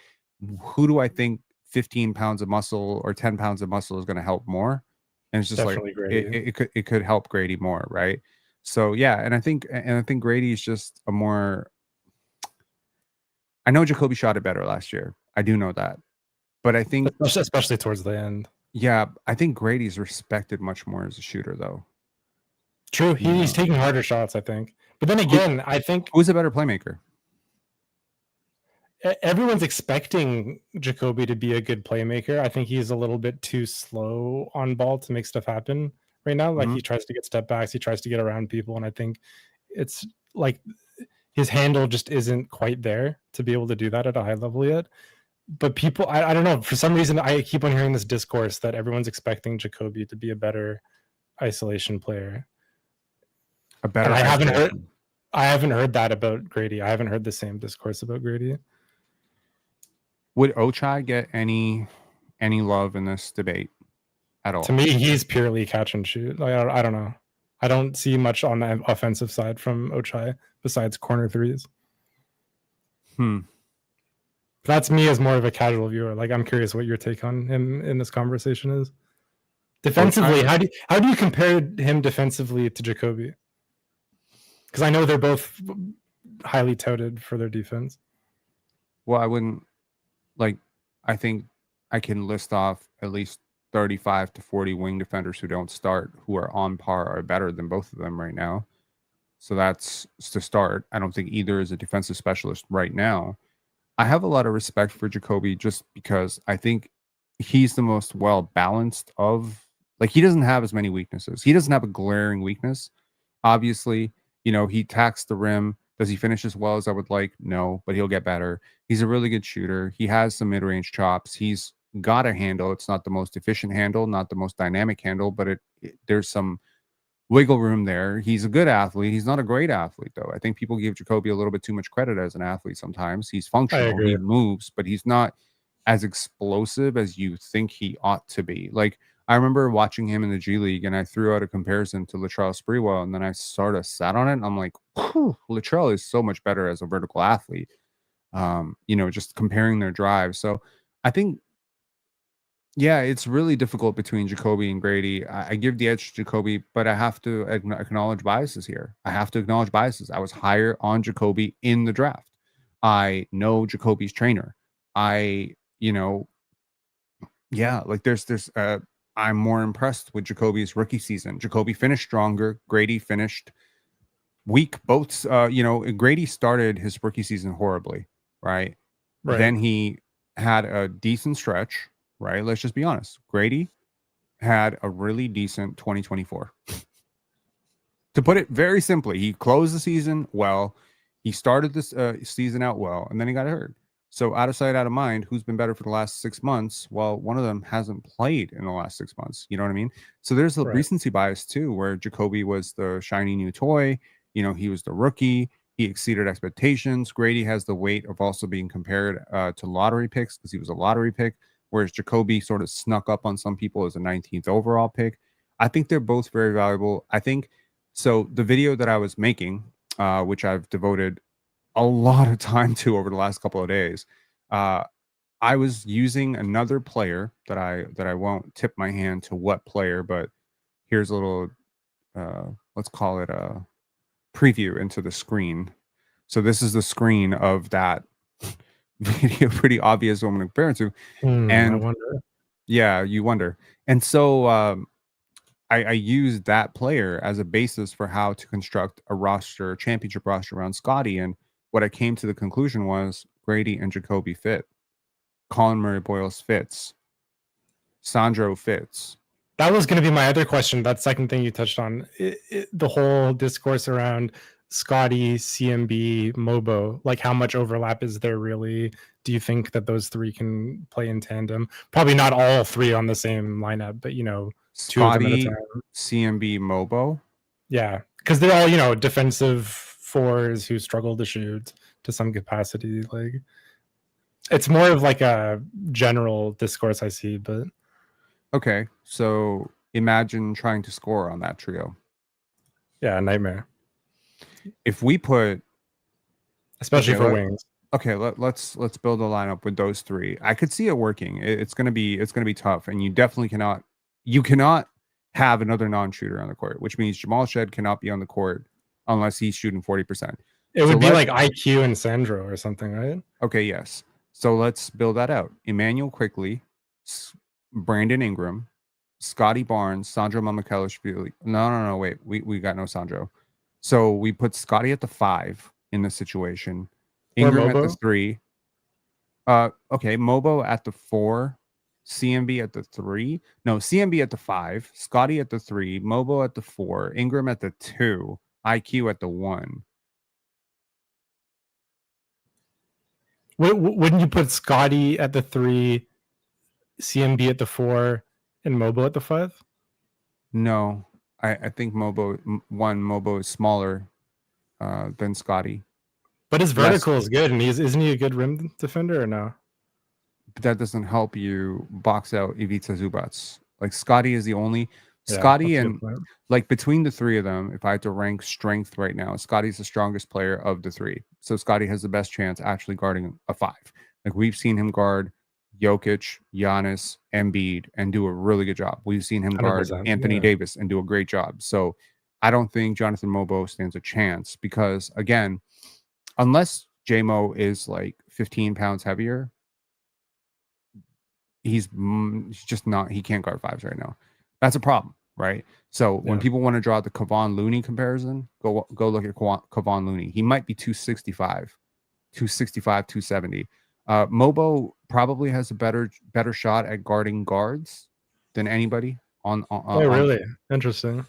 who do I think 15 pounds of muscle or 10 pounds of muscle is going to help more? And it's just definitely like it could help Gradey more, right? So and I think Gradey is just a more. I know Jacoby shot it better last year. I do know that, but I think especially towards the end. Yeah, I think Grady's respected much more as a shooter, though. True, he's taking harder shots, I think. But then again, I think who's a better playmaker? Everyone's expecting Jacoby to be a good playmaker. I think he's a little bit too slow on ball to make stuff happen right now. Like, he tries to get step backs, he tries to get around people, and I think it's like his handle just isn't quite there to be able to do that at a high level yet. But people, I don't know, for some reason, I keep on hearing this discourse that everyone's expecting Jacoby to be a better isolation player. A better And isolation. I haven't heard that about Gradey. I haven't heard the same discourse about Gradey. Would Ochai get any love in this debate at all? To me, he's purely catch and shoot. Like, I don't know. I don't see much on the offensive side from Ochai besides corner threes. That's me as more of a casual viewer. Like, I'm curious what your take on him in this conversation is. Defensively, Ochai, how do you compare him defensively to Jacoby? Because I know they're both highly touted for their defense. well, I wouldn't like. I think I can list off at least 35 to 40 wing defenders who don't start, who are on par or better than both of them right now. So that's to start. I don't think either is a defensive specialist right now. I have a lot of respect for Jacoby just because I think he's the most well balanced of, like, he doesn't have as many weaknesses. He doesn't have a glaring weakness. Obviously, he attacks the rim. Does he finish as well as I would like? No, but he'll get better. He's a really good shooter. He has some mid-range chops. He's got a handle. It's not the most efficient handle, not the most dynamic handle, but there's some wiggle room there. He's a good athlete. He's not a great athlete, though. I think people give Jacoby a little bit too much credit as an athlete sometimes. He's functional. He moves, but he's not as explosive as you think he ought to be. Like, I remember watching him in the G League, and I threw out a comparison to Latrell Sprewell, and then I sort of sat on it, and I'm like, Latrell is so much better as a vertical athlete. Just comparing their drive. So I think, yeah, it's really difficult between Jacoby and Gradey. I give the edge to Jacoby, but I have to acknowledge biases here. I have to acknowledge biases. I was higher on Jacoby in the draft. I know Jacoby's trainer. I'm more impressed with Jacoby's rookie season. Jacoby finished stronger. Gradey finished weak. Both, Gradey started his rookie season horribly, right? Then he had a decent stretch, right? Let's just be honest. Gradey had a really decent 2024. To put it very simply, he closed the season well. He started this season out well, and then he got hurt. So out of sight, out of mind, who's been better for the last 6 months? Well, one of them hasn't played in the last 6 months. You know what I mean? So there's a recency bias too, where Jacoby was the shiny new toy. He was the rookie. He exceeded expectations. Gradey has the weight of also being compared to lottery picks because he was a lottery pick, whereas Jacoby sort of snuck up on some people as a 19th overall pick. I think they're both very valuable. I think so. The video that I was making, which I've devoted a lot of time to over the last couple of days, I was using another player that I won't tip my hand to what player, but here's a little, let's call it a preview into the screen. So this is the screen of that video. Pretty obvious what I'm comparing to. And I wonder. Yeah, you wonder. And so I used that player as a basis for how to construct a championship roster around Scottie. And what I came to the conclusion was Gradey and Jacoby fit. Colin Murray-Boyles fits. Sandro fits. That was going to be my other question. That second thing you touched on, the whole discourse around Scottie, CMB, Mogbo, like how much overlap is there really? Do you think that those three can play in tandem? Probably not all three on the same lineup, but Scottie, CMB, Mogbo. Yeah, because they're all defensive fours who struggle to shoot to some capacity. Like, it's more of like a general discourse I see, but okay. So imagine trying to score on that trio. Yeah, nightmare. If we put, especially for wings. Okay, let's build a lineup with those three. I could see it working. It's gonna be tough, and you definitely cannot have another non-shooter on the court, which means Jamal Shed cannot be on the court unless he's shooting 40%. It would be like IQ and Sandro or something, right? Okay, yes. So let's build that out. Emmanuel Quickly, Brandon Ingram, Scottie Barnes, Sandro Mamukelashvili. No, wait. We got no Sandro. So we put Scottie at the 5 in this situation. Ingram at the 3. Okay, Mogbo at the 4. CMB at the 3. No, CMB at the 5. Scottie at the 3. Mogbo at the 4. Ingram at the 2. IQ at the 1. Wouldn't you put Scottie at the 3, CMB at the 4, and Mogbo at the 5? No, I think Mogbo is smaller than Scottie. But his Less, vertical is good, and isn't he a good rim defender or no? but that doesn't help you box out Ivica Zubats. Like Scottie is the only Yeah, Scottie that's a good and point. like between the three of them, if I had to rank strength right now, Scottie's the strongest player of the three. So Scottie has the best chance actually guarding a 5. Like we've seen him guard Jokic, Giannis, Embiid, and do a really good job. We've seen him guard 100%. Anthony Yeah. Davis and do a great job. So I don't think Jonathan Mogbo stands a chance because again, unless JMO is like 15 pounds heavier, he's just not, he can't guard 5s right now. That's a problem, right? So when people want to draw the Kevon Looney comparison, go look at Kevon Looney. He might be 265, 270. Mogbo probably has a better shot at guarding guards than anybody on Oh, really? Interesting.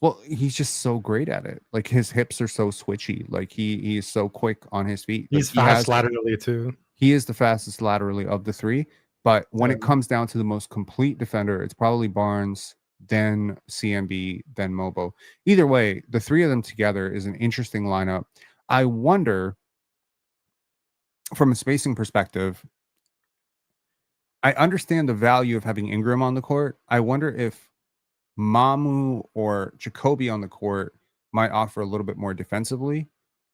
well, he's just so great at it. Like his hips are so switchy. Like he is so quick on his feet. He's Like, fast laterally too. he is the fastest laterally of the 3. But when Yeah. it comes down to the most complete defender, it's probably Barnes, then CMB, then Mogbo. Either way, the 3 of them together is an interesting lineup. I wonder, from a spacing perspective, I understand the value of having Ingram on the court. I wonder if Mamu or Jacoby on the court might offer a little bit more defensively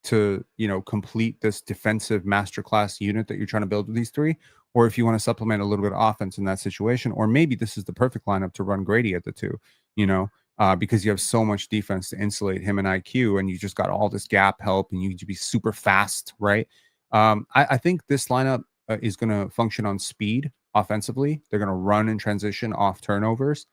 to, complete this defensive masterclass unit that you're trying to build with these 3, or if you want to supplement a little bit of offense in that situation, or maybe this is the perfect lineup to run Gradey at the 2, because you have so much defense to insulate him and IQ, and you just got all this gap help, and you could be super fast, right? I think this lineup is going to function on speed offensively. They're going to run and transition off turnovers.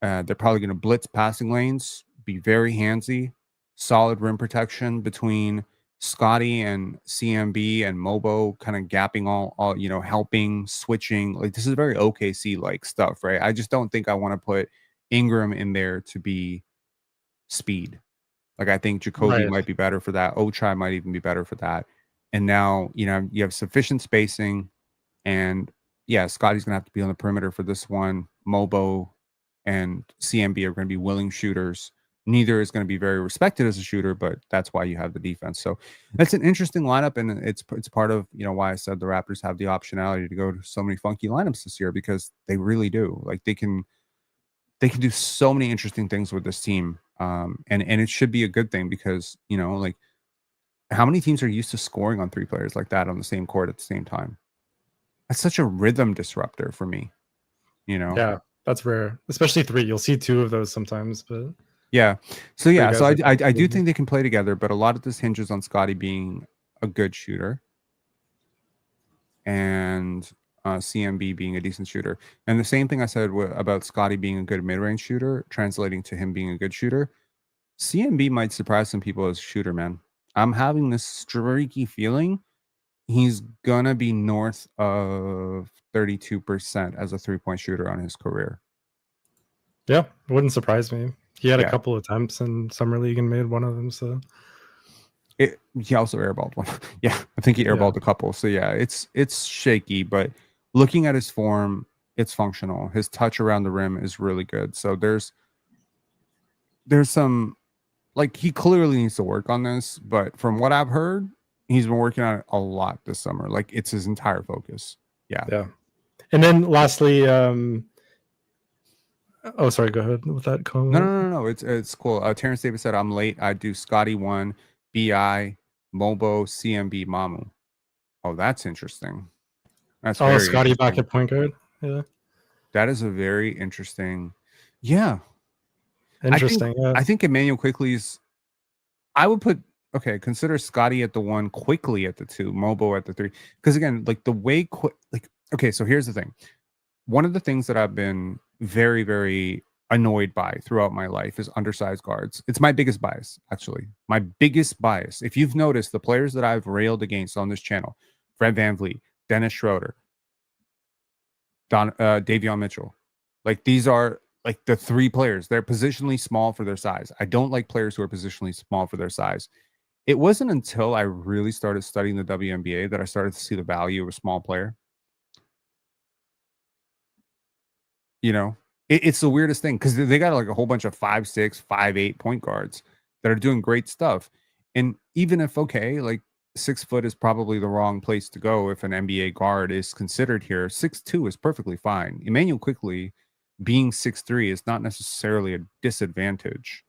They're probably going to blitz passing lanes, be very handsy, solid rim protection between Scottie and CMB and Mogbo, kind of gapping all helping, switching. Like this is very OKC like stuff, right? I just don't think I want to put Ingram in there to be speed. Like I think Jacoby might be better for that. Ochai might even be better for that. And now, you have sufficient spacing, and yeah, Scottie's gonna have to be on the perimeter for this one. Mogbo and CMB are going to be willing shooters. Neither is going to be very respected as a shooter, but that's why you have the defense. So that's an interesting lineup, and it's part of why I said the Raptors have the optionality to go to so many funky lineups this year, because they really do. Like they can do so many interesting things with this team, and it should be a good thing because like how many teams are used to scoring on 3 players like that on the same court at the same time? That's such a rhythm disruptor for me. Yeah, that's rare, especially 3. You'll see 2 of those sometimes, but yeah. So I do Mhm. think they can play together, but a lot of this hinges on Scottie being a good shooter and CMB being a decent shooter. And the same thing I said about Scottie being a good mid-range shooter, translating to him being a good shooter. CMB might surprise some people as a shooter, man. I'm having this streaky feeling he's gonna be north of 32% as a 3-point shooter on his career. Yeah, it wouldn't surprise me. He had Yeah. a couple attempts in summer league and made one of them. So he also airballed one. Yeah, I think he airballed a couple. So yeah, it's shaky, but looking at his form, it's functional. His touch around the rim is really good. So there's some, like, he clearly needs to work on this, but from what I've heard, he's been working on it a lot this summer. Like it's his entire focus. Yeah. And then lastly, oh, sorry, go ahead with that comment. No. It's cool. Terrence Davis said, I'm late. I do Scottie 1, BI, Mogbo, CMB, Mamu. Oh, that's interesting. That's very Scottie back interesting. at point guard. Yeah. That is a very interesting. Yeah. Interesting. I think Emmanuel Quickley's, I would put, consider Scottie at the 1, Quickley at the 2, Mogbo at the 3. Because again, like the way, so here's the thing. One of the things that I've been very, very annoyed by throughout my life is undersized guards. It's my biggest bias, actually. My biggest bias. If you've noticed, the players that I've railed against on this channel, Fred VanVleet, Dennis Schroeder, Davion Mitchell, like these are like the 3 players. They're positionally small for their size. I don't like players who are positionally small for their size. It wasn't until I really started studying the WNBA that I started to see the value of a small player. You know, it's the weirdest thing because they got like a whole bunch of 5'6", 5'8" point guards that are doing great stuff. And even if, okay, like 6 foot is probably the wrong place to go if an NBA guard is considered here, 6'2" is perfectly fine. Emmanuel Quickly being 6'3" is not necessarily a disadvantage.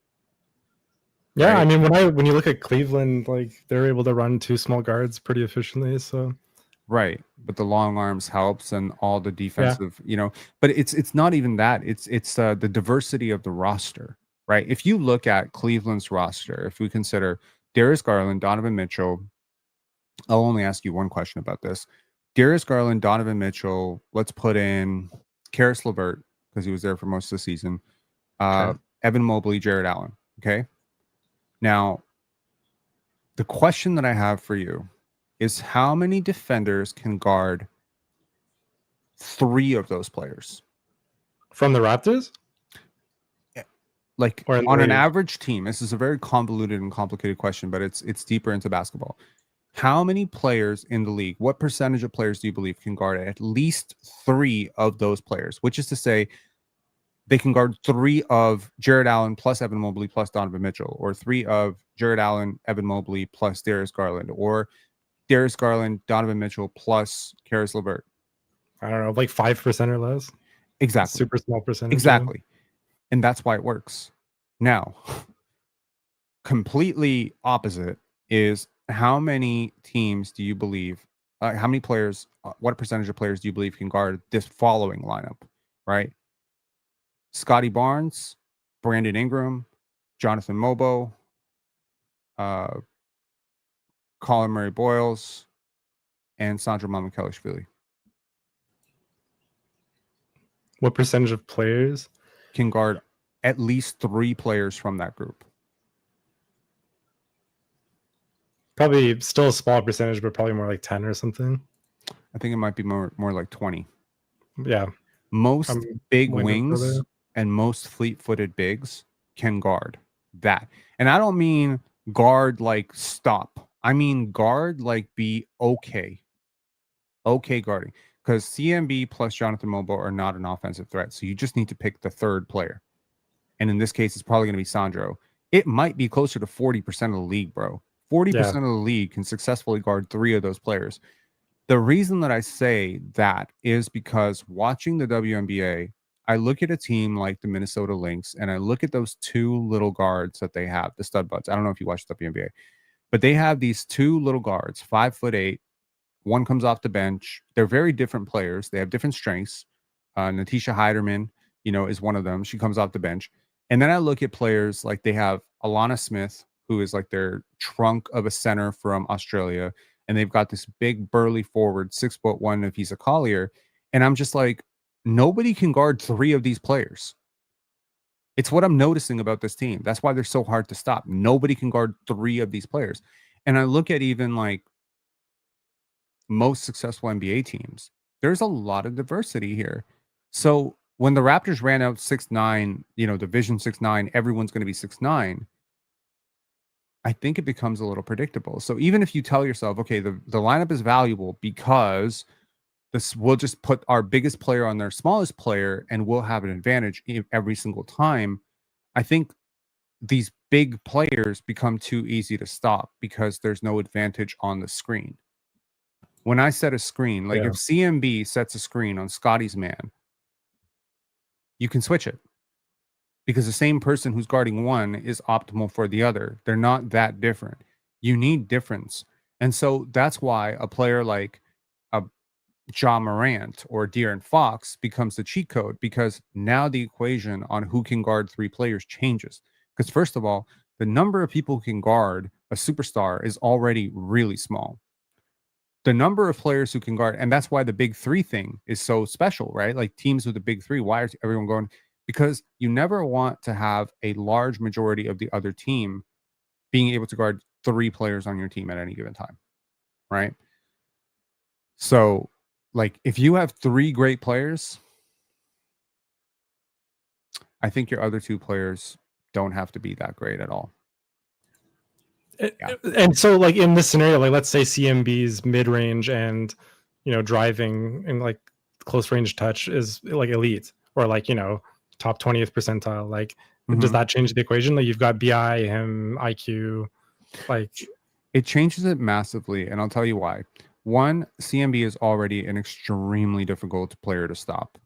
Yeah, I Right. mean, when you look at Cleveland, like they're able to run two small guards pretty efficiently. So Right. But the long arms helps and all the yeah, defensive, but it's not even that. It's the diversity of the roster, right? If you look at Cleveland's roster, if we consider Darius Garland, Donovan Mitchell, I'll only ask you one question about this. Darius Garland, Donovan Mitchell, let's put in Karis LeVert because he was there for most of the season. okay. Evan Mobley, Jared Allen. Okay. Now, the question that I have for you is how many defenders can guard 3 of those players? From the Raptors Like or in the on an league? average team, this is a very convoluted and complicated question, but it's deeper into basketball. How many players in the league, what percentage of players do you believe can guard at least 3 of those players? Which is to say, they can guard 3 of Jared Allen plus Evan Mobley plus Donovan Mitchell, or 3 of Jared Allen, Evan Mobley plus Darius Garland, or Darius Garland, Donovan Mitchell plus Karis LeVert. I don't know, like 5% or less. Exactly. Super small percentage. Yeah. Exactly. And that's why it works. Now, completely opposite is how many teams do you believe, how many players, what percentage of players do you believe can guard this following lineup, right? Scottie Barnes, Brandon Ingram, Jonathan Mogbo, uh, Colin Murray Boyles, and Sandra Mamukelashvili. What percentage of players Can guard at least 3 players from that group. Probably still a small percentage, but probably more like 10 or something. I think it might be more like 20. Yeah. Most big wings further. and most fleet-footed bigs can guard that. And I don't mean guard like stop. I mean guard like be okay. Okay guarding. Because CMB plus Jonathan Mogbo are not an offensive threat. So you just need to pick the third player. And in this case, it's probably going to be Sandro. It might be closer to 40% of the league, bro. 40% Yeah. of the league can successfully guard 3 of those players. The reason that I say that is because watching the WNBA, I look at a team like the Minnesota Lynx and I look at those 2 little guards that they have, the stud buds. I don't know if you watch the WNBA, but they have these 2 little guards, 5'8". One comes off the bench. They're very different players. They have different strengths. Natisha Heiderman, is one of them. She comes off the bench. And then I look at players like they have Alana Smith, who is like their trunk of a center from Australia. And they've got this big burly forward, 6'1" if he's a Collier. And I'm just like, nobody can guard 3 of these players. It's what I'm noticing about this team. That's why they're so hard to stop. Nobody can guard 3 of these players. And I look at even like most successful NBA teams, there's a lot of diversity here. So when the Raptors ran out 6'9", division 6'9", everyone's going to be 6'9". I think it becomes a little predictable. So even if you tell yourself, okay, the lineup is valuable because we'll just put our biggest player on their smallest player and we'll have an advantage every single time. I think these big players become too easy to stop because there's no advantage on the screen. When I set a screen, like if CMB sets a screen on Scottie's man, you can switch it because the same person who's guarding one is optimal for the other. They're not that different. You need difference. And so that's why a player like a John Morant or De'Aaron Fox becomes the cheat code because now the equation on who can guard 3 players changes. Because first of all, the number of people who can guard a superstar is already really small. The number of players who can guard, and that's why the big 3 thing is so special, right? Like teams with the big 3, why is everyone going? Because you never want to have a large majority of the other team being able to guard 3 players on your team at any given time, right? So, like, if you have 3 great players, I think your other 2 players don't have to be that great at all. And so, like in this scenario, like let's say CMB's mid range and driving and like close range touch is like elite, or like top 20th percentile. Like, does that change the equation? Like you've got BI, him, IQ, like it changes it massively, and I'll tell you why. One, CMB is already an extremely difficult player to stop.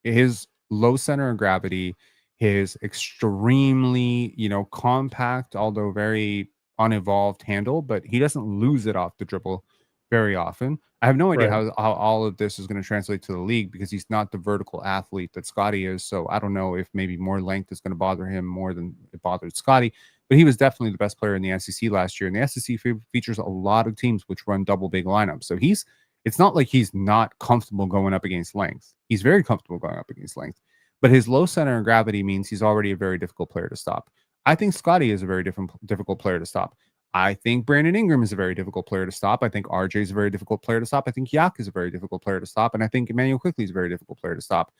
His low center of gravity, his extremely, compact, although very unevolved handle, but he doesn't lose it off the dribble very often. I have no idea Right. how all of this is going to translate to the league because he's not the vertical athlete that Scottie is. So I don't know if maybe more length is going to bother him more than it bothered Scottie. But he was definitely the best player in the SEC last year. And the SEC features a lot of teams which run double big lineups. So it's not like he's not comfortable going up against length. He's very comfortable going up against length. But his low center of gravity means he's already a very difficult player to stop. I think Scottie is a very difficult player to stop. I think Brandon Ingram is a very difficult player to stop. I think RJ is a very difficult player to stop. I think Yak is a very difficult player to stop. And I think Emmanuel Quickley is a very difficult player to stop.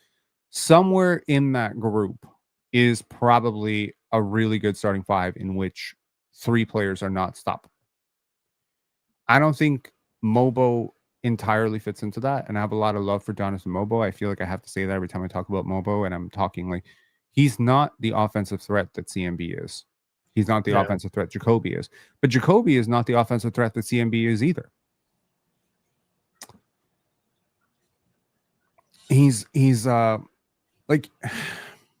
Somewhere in that group is probably a really good starting five in which 3 players are not stoppable. I don't think Mogbo entirely fits into that. And I have a lot of love for Jonathan Mogbo. I feel like I have to say that every time I talk about Mogbo, and I'm talking like he's not the offensive threat that CMB is. He's not the offensive threat Jacoby is. But Jacoby is not the offensive threat that CMB is either. He's like,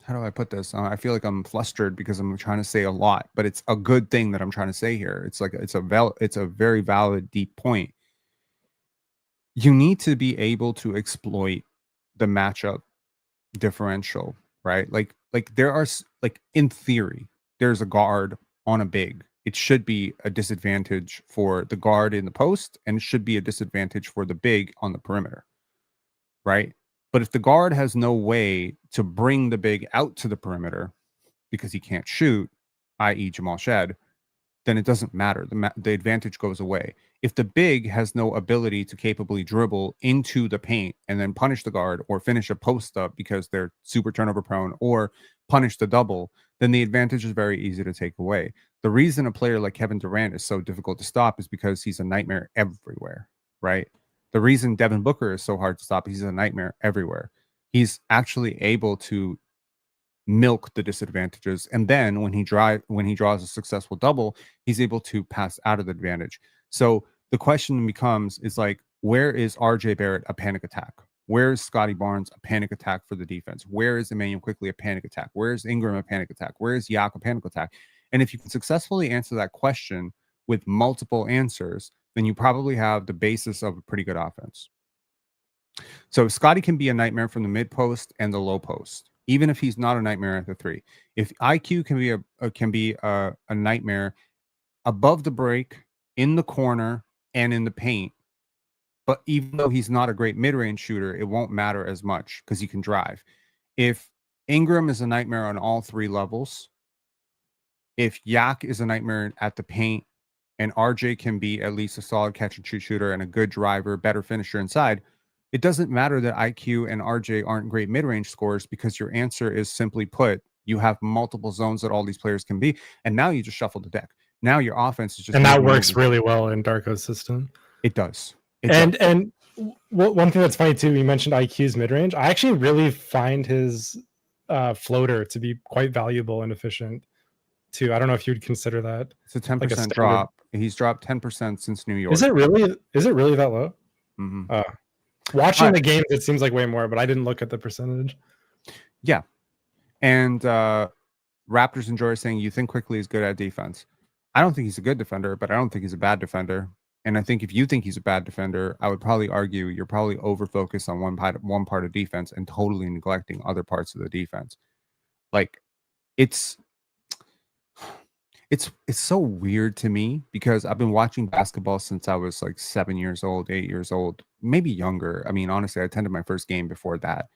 how do I put this? I feel like I'm flustered because I'm trying to say a lot, but it's a good thing that I'm trying to say here. It's like it's a very valid, deep point. You need to be able to exploit the matchup differential, right? Like there are like in theory, there's a guard on a big. It should be a disadvantage for the guard in the post, and it should be a disadvantage for the big on the perimeter, right? But if the guard has no way to bring the big out to the perimeter because he can't shoot, i.e. Jamal Shed, then it doesn't matter. The advantage goes away. If the big has no ability to capably dribble into the paint and then punish the guard or finish a post up because they're super turnover prone or punish the double, then the advantage is very easy to take away. The reason a player like Kevin Durant is so difficult to stop is because he's a nightmare everywhere, right? The reason Devin Booker is so hard to stop is he's a nightmare everywhere. He's actually able to milk the disadvantages, and then when he draws a successful double, he's able to pass out of the advantage. So the question becomes is like, where is RJ Barrett a panic attack? Where is Scottie Barnes a panic attack for the defense? Where is Emmanuel Quickley a panic attack? Where is Ingram a panic attack? Where is Yak a panic attack? And if you can successfully answer that question with multiple answers, then you probably have the basis of a pretty good offense. So Scottie can be a nightmare from the mid post and the low post, even if he's not a nightmare at the 3. If IQ can be a nightmare above the break, in the corner, and in the paint, but even though he's not a great mid-range shooter, it won't matter as much because he can drive. If Ingram is a nightmare on all 3 levels, if Yak is a nightmare at the paint, and RJ can be at least a solid catch and shoot shooter and a good driver, better finisher inside, it doesn't matter that IQ and RJ aren't great mid-range scorers because your answer is simply put, you have multiple zones that all these players can be, and now you just shuffle the deck. Now your offense is just, and that works really well in Darko's system. It does. And one thing that's funny too, you mentioned IQ's mid-range. I actually really find his floater to be quite valuable and efficient too. I don't know if you'd consider that. It's a 10% drop. He's dropped 10% since New York. Is it really that low? Mm-hmm. Watching the games, it seems like way more, but I didn't look at the percentage. Yeah. And Raptors Enjoy saying, you think Quickley is good at defense. I don't think he's a good defender, but I don't think he's a bad defender. And I think if you think he's a bad defender, I would probably argue you're probably over-focused on one part of defense and totally neglecting other parts of the defense. Like, it's so weird to me because I've been watching basketball since I was like 7 years old, 8 years old, maybe younger. I mean, honestly, I attended my first game before that.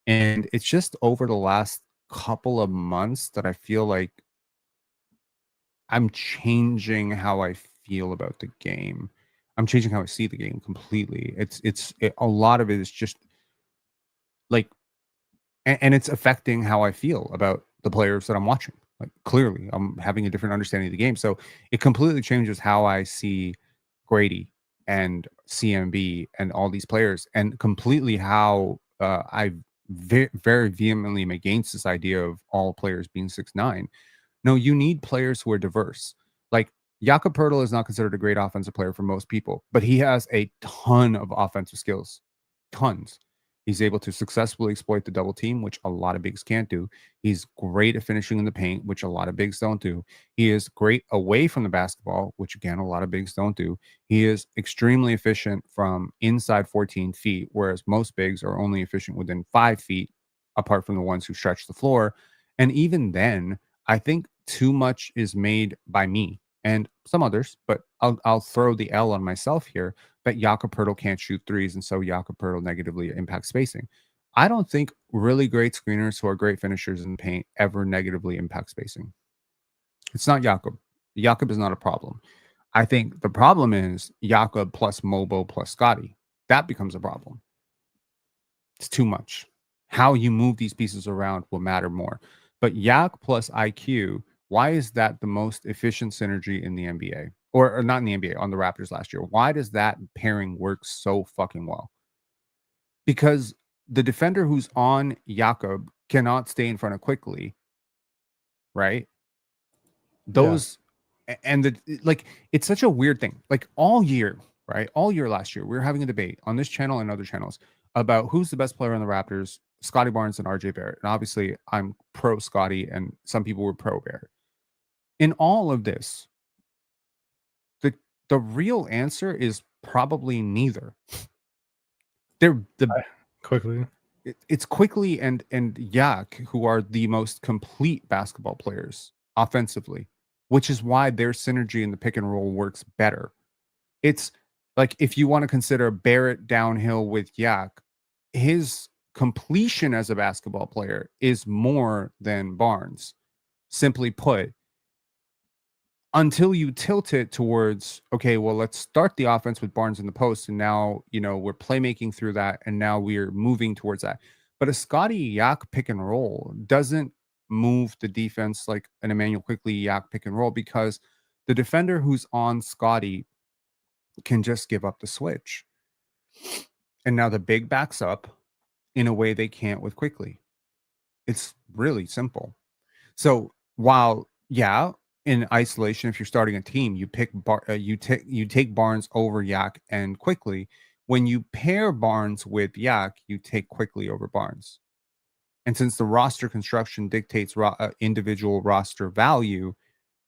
And it's just over the last couple of months that I feel like I'm changing how I feel about the game. I'm changing how I see the game completely. A lot of it is just like, and it's affecting how I feel about the players that I'm watching. Like clearly, I'm having a different understanding of the game. So it completely changes how I see Gradey and CMB and all these players, and completely how I very vehemently am against this idea of all players being 6'9". No, you need players who are diverse. Like Jakob Poeltl is not considered a great offensive player for most people, but he has a ton of offensive skills, tons. He's able to successfully exploit the double team, which a lot of bigs can't do. He's great at finishing in the paint, which a lot of bigs don't do. He is great away from the basketball, which again, a lot of bigs don't do. He is extremely efficient from inside 14 feet, whereas most bigs are only efficient within 5 feet, apart from the ones who stretch the floor. And even then, I think too much is made by me and some others, but I'll throw the L on myself here. But Jakob Poeltl can't shoot threes, and so Jakob Poeltl negatively impacts spacing. I don't think really great screeners who are great finishers in the paint ever negatively impact spacing. It's not Jakob. Jakob is not a problem. I think the problem is Jakob plus Mogbo plus Scottie. That becomes a problem. It's too much. How you move these pieces around will matter more. But Yak plus IQ, why is that the most efficient synergy in the NBA? Or not in the NBA, on the Raptors last year? Why does that pairing work so fucking well? Because the defender who's on Jakob cannot stay in front of quickly, right? Those and the like, it's such a weird thing. Like all year, right? All year last year, we were having a debate on this channel and other channels about who's the best player on the Raptors, Scottie Barnes and RJ Barrett. And obviously, I'm pro Scottie, and some people were pro Barrett. In all of this, the the real answer is probably neither. They're the Quickly. It's Quickly and Yak who are the most complete basketball players offensively, which is why their synergy in the pick and roll works better. It's like if you want to consider Barrett downhill with Yak, his completion as a basketball player is more than Barnes. Simply put, until you tilt it towards, okay, well, let's start the offense with Barnes in the post, and now, we're playmaking through that, and now we're moving towards that. But a Scottie Yak pick and roll doesn't move the defense like an Emmanuel Quickly Yak pick and roll, because the defender who's on Scottie can just give up the switch. And now the big backs up in a way they can't with Quickly. It's really simple. So while, yeah, in isolation, if you're starting a team, you pick you take Barnes over Yak and Quickly. When you pair Barnes with Yak, you take Quickly over Barnes. And since the roster construction dictates individual roster value,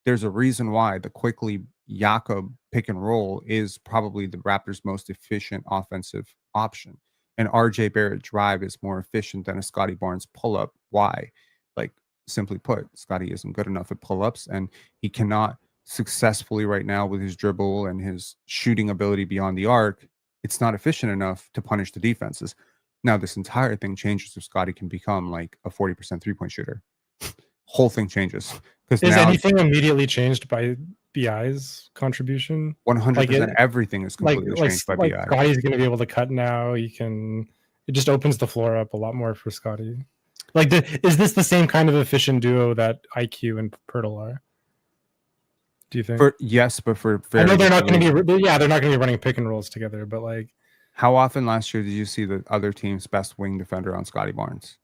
there's a reason why the Quickly Jakob pick and roll is probably the Raptors' most efficient offensive option. And RJ Barrett drive is more efficient than a Scottie Barnes pull up. Why? Like, simply put, Scottie isn't good enough at pull ups, and he cannot successfully right now with his dribble and his shooting ability beyond the arc. It's not efficient enough to punish the defenses. Now, this entire thing changes if Scottie can become like a 40% 3-point shooter. Whole thing changes. Because Is now anything immediately changed by BI's contribution? 100% everything is completely changed by BI. Scottie's going to be able to cut now. It just opens the floor up a lot more for Scottie. Is this the same kind of efficient duo that IQ and Poeltl are? Do you think? Yes, but for I know they're not going to be. Yeah, they're not going to be running pick and rolls together. But how often last year did you see the other team's best wing defender on Scottie Barnes?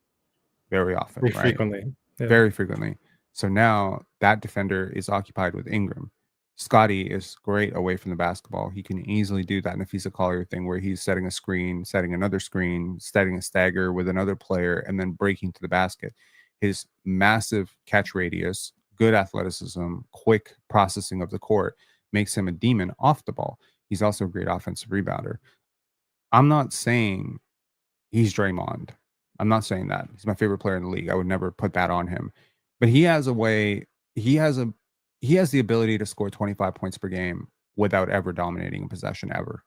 Very often, right? Frequently. Yeah. Very frequently. So now that defender is occupied with Ingram. Scottie is great away from the basketball. He can easily do that in a Fisa Collier thing where he's setting a screen, setting another screen, setting a stagger with another player, and then breaking to the basket. His massive catch radius, good athleticism, quick processing of the court makes him a demon off the ball. He's also a great offensive rebounder. I'm not saying he's Draymond. I'm not saying that. He's my favorite player in the league. I would never put that on him. But he has the ability to score 25 points per game without ever dominating a possession ever.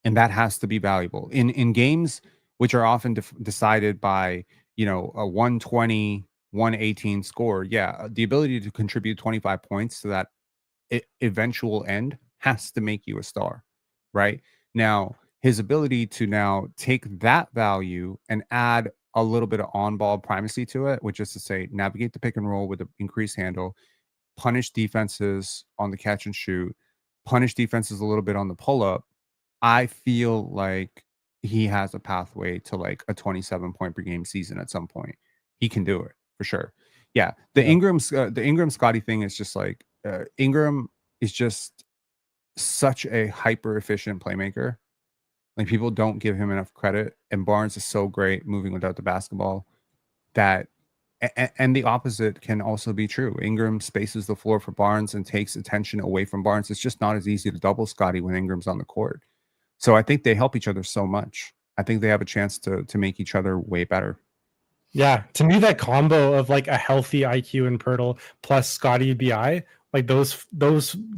And that has to be valuable. In games which are often decided by, a 120, 118 score. Yeah, the ability to contribute 25 points to that eventual end has to make you a star, right? Now, his ability to now take that value and add a little bit of on-ball primacy to it, which is to say navigate the pick and roll with an increased handle, punish defenses on the catch and shoot, punish defenses a little bit on the pull-up, I feel like he has a pathway to like a 27 point per game season at some point. He can do it for sure. Yeah, the Yeah. Ingram Scottie thing is just like Ingram is just such a hyper efficient playmaker. Like people don't give him enough credit, and Barnes is so great moving without the basketball that. And the opposite can also be true. Ingram spaces the floor for Barnes and takes attention away from Barnes. It's just not as easy to double Scottie when Ingram's on the court. So I think they help each other so much. I think they have a chance to make each other way better. Yeah, to me, that combo of like a healthy IQ and Pirtle plus Scottie BI, like those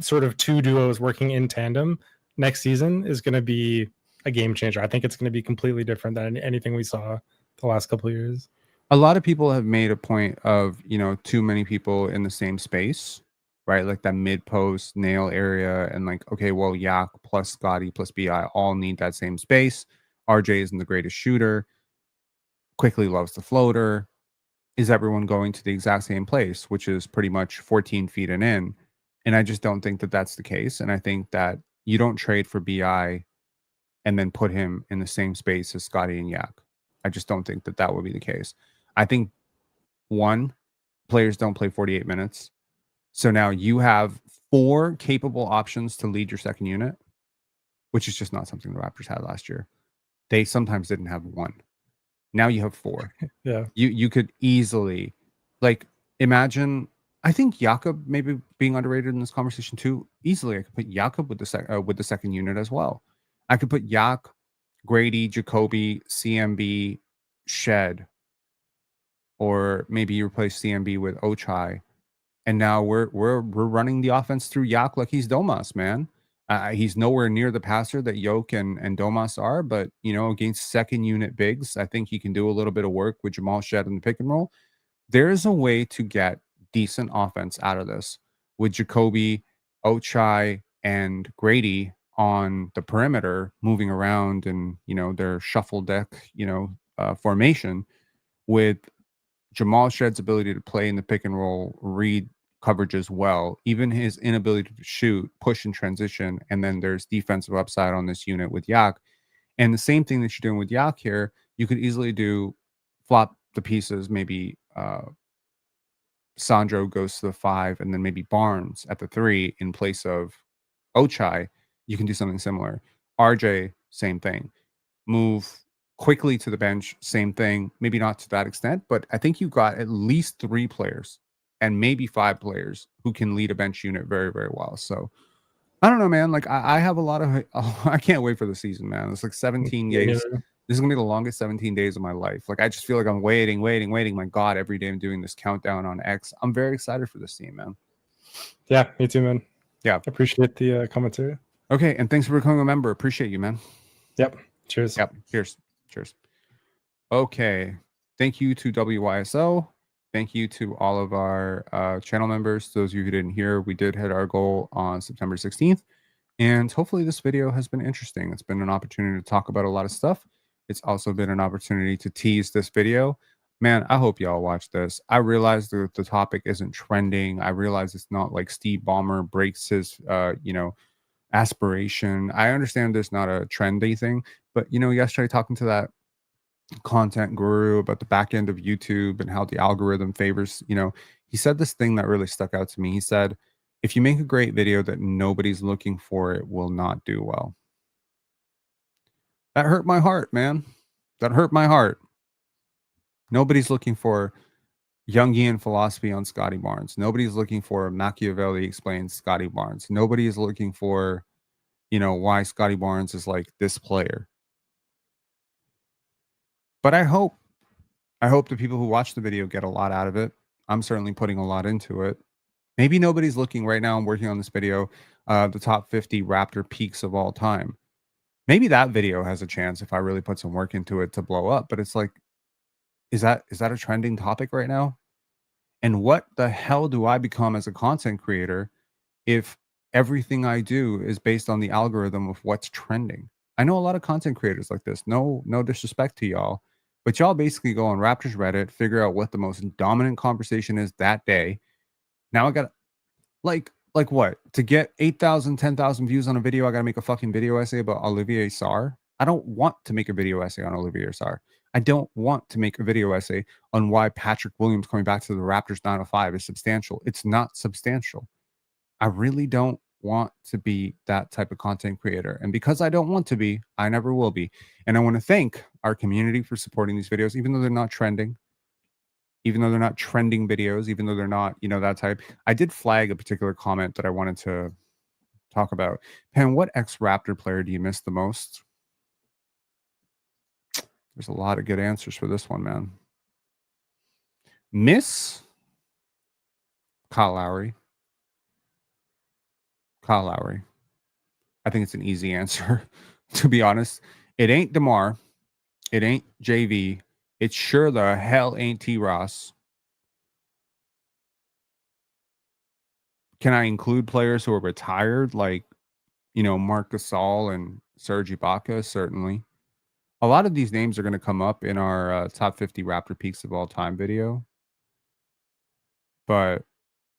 sort of two duos working in tandem next season is going to be a game changer. I think it's going to be completely different than anything we saw the last couple of years. A lot of people have made a point of, you know, too many people in the same space, right? Like that mid post nail area, and like, okay, well, Yak plus Scottie plus BI all need that same space. RJ isn't the greatest shooter. Quickly loves the floater. Is everyone going to the exact same place, which is pretty much 14 feet and in? And I just don't think that that's the case. And I think that you don't trade for BI and then put him in the same space as Scottie and Yak. I just don't think that that would be the case. I think one, players don't play 48 minutes. So now you have 4 capable options to lead your second unit, which is just not something the Raptors had last year. They sometimes didn't have 1. Now you have 4. Yeah. You could easily, like, imagine. I think Jakob maybe being underrated in this conversation too. Easily, I could put Jakob with the second unit as well. I could put Yak, Gradey, Jacoby, CMB, Shed, or maybe you replace CMB with Ochai, and now we're running the offense through Yak like he's Domas, man. He's nowhere near the passer that Yoke and Domas are, but you know, against second unit bigs, I think he can do a little bit of work with Jamal Shed in the pick and roll. There is a way to get decent offense out of this with Jacoby, Ochai, and Gradey on the perimeter, moving around and, you know, their shuffle deck, you know, formation, with Jamal Shed's ability to play in the pick and roll, read coverages well, even his inability to shoot, push in transition, and then there's defensive upside on this unit with Yak. And the same thing that you're doing with Yak here, you could easily do flop the pieces, maybe Sandro goes to the 5, and then maybe Barnes at the 3 in place of Ochai. You can do something similar. RJ, same thing. Move quickly to the bench, same thing. Maybe not to that extent, but I think you've got at least 3 players and maybe 5 players who can lead a bench unit very, very well. So I don't know, man. Like I have a lot of, I can't wait for the season, man. It's like 17 days. This is gonna be the longest 17 days of my life. Like I just feel like I'm waiting. My God, every day I'm doing this countdown on X. I'm very excited for this team, man. Yeah, me too, man. Yeah, appreciate the commentary. Okay, and thanks for becoming a member. Appreciate you, man. Yep. Cheers. Yep. Cheers. Okay. Thank you to WYSO. Thank you to all of our channel members. Those of you who didn't hear, we did hit our goal on September 16th. And hopefully this video has been interesting. It's been an opportunity to talk about a lot of stuff. It's also been an opportunity to tease this video. Man, I hope y'all watch this. I realize that the topic isn't trending. I realize it's not like Steve Ballmer breaks his, aspiration. I understand there's not a trendy thing, but, you know, yesterday talking to that content guru about the back end of YouTube and how the algorithm favors, you know, he said this thing that really stuck out to me. He said, if you make a great video that nobody's looking for, it will not do well. That hurt my heart, man. That hurt my heart. Nobody's looking for Jungian philosophy on Scottie Barnes. Nobody's looking for Machiavelli explains Scottie Barnes. Nobody is looking for, you know, why Scottie Barnes is like this player. But I hope the people who watch the video get a lot out of it. I'm certainly putting a lot into it. Maybe nobody's looking right now. I'm working on this video, the top 50 Raptor peaks of all time. Maybe that video has a chance if I really put some work into it to blow up. But it's like, is that a trending topic right now? And what the hell do I become as a content creator if everything I do is based on the algorithm of what's trending? I know a lot of content creators like this. No disrespect to y'all, But y'all basically go on Raptors Reddit, figure out what the most dominant conversation is that day. Now I got like what? To get 8,000, 10,000 views on a video, I got to make a fucking video essay about Olivier Sarr. I don't want to make a video essay on Olivier Sarr. I don't want to make a video essay on why Patrick Williams coming back to the Raptors 905 is substantial. It's not substantial. I really don't want to be that type of content creator. And because I don't want to be, I never will be. And I want to thank our community for supporting these videos, even though they're not trending, even though they're not trending videos, even though they're not, that type. I did flag a particular comment that I wanted to talk about. Pen, what ex-Raptor player do you miss the most? There's a lot of good answers for this one, man. Miss Kyle Lowry. Kyle Lowry. I think it's an easy answer, to be honest. It ain't DeMar. It ain't JV. It sure the hell ain't T. Ross. Can I include players who are retired, like, Marc Gasol and Serge Ibaka? Certainly. A lot of these names are going to come up in our top 50 Raptor peaks of all time video. But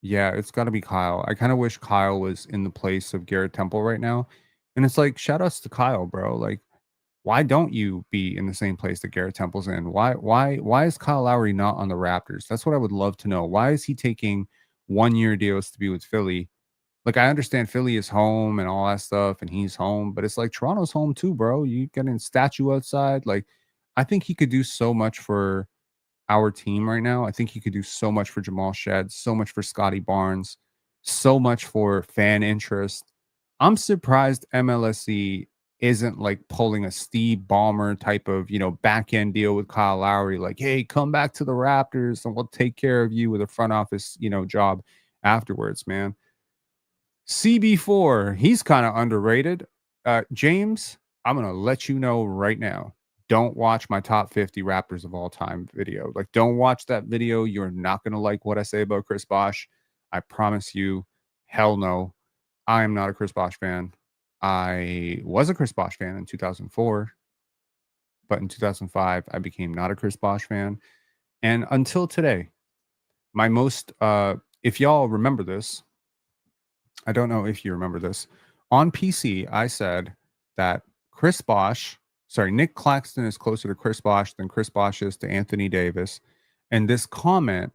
yeah, it's got to be Kyle. I kind of wish Kyle was in the place of Garrett Temple right now. And it's like, shout outs to Kyle, bro. Like, why don't you be in the same place that Garrett Temple's in? Why is Kyle Lowry not on the Raptors? That's what I would love to know. Why is he taking 1-year deals to be with Philly? Like, I understand Philly is home and all that stuff, and he's home, but it's like Toronto's home too, bro. You getting statue outside. Like, I think he could do so much for our team right now. I think he could do so much for Jamal Shed, so much for Scottie Barnes, so much for fan interest. I'm surprised MLSE isn't like pulling a Steve Ballmer type of, back end deal with Kyle Lowry. Like, hey, come back to the Raptors and we'll take care of you with a front office, job afterwards, man. CB4, he's kind of underrated. James, I'm going to let you know right now. Don't watch my top 50 Raptors of all time video. Like, don't watch that video. You're not going to like what I say about Chris Bosh. I promise you, hell no. I am not a Chris Bosh fan. I was a Chris Bosh fan in 2004, but in 2005, I became not a Chris Bosh fan. And until today, my most, if y'all remember this, I don't know if you remember this. On PC, I said that Nick Claxton is closer to Chris Bosh than Chris Bosh is to Anthony Davis. And this comment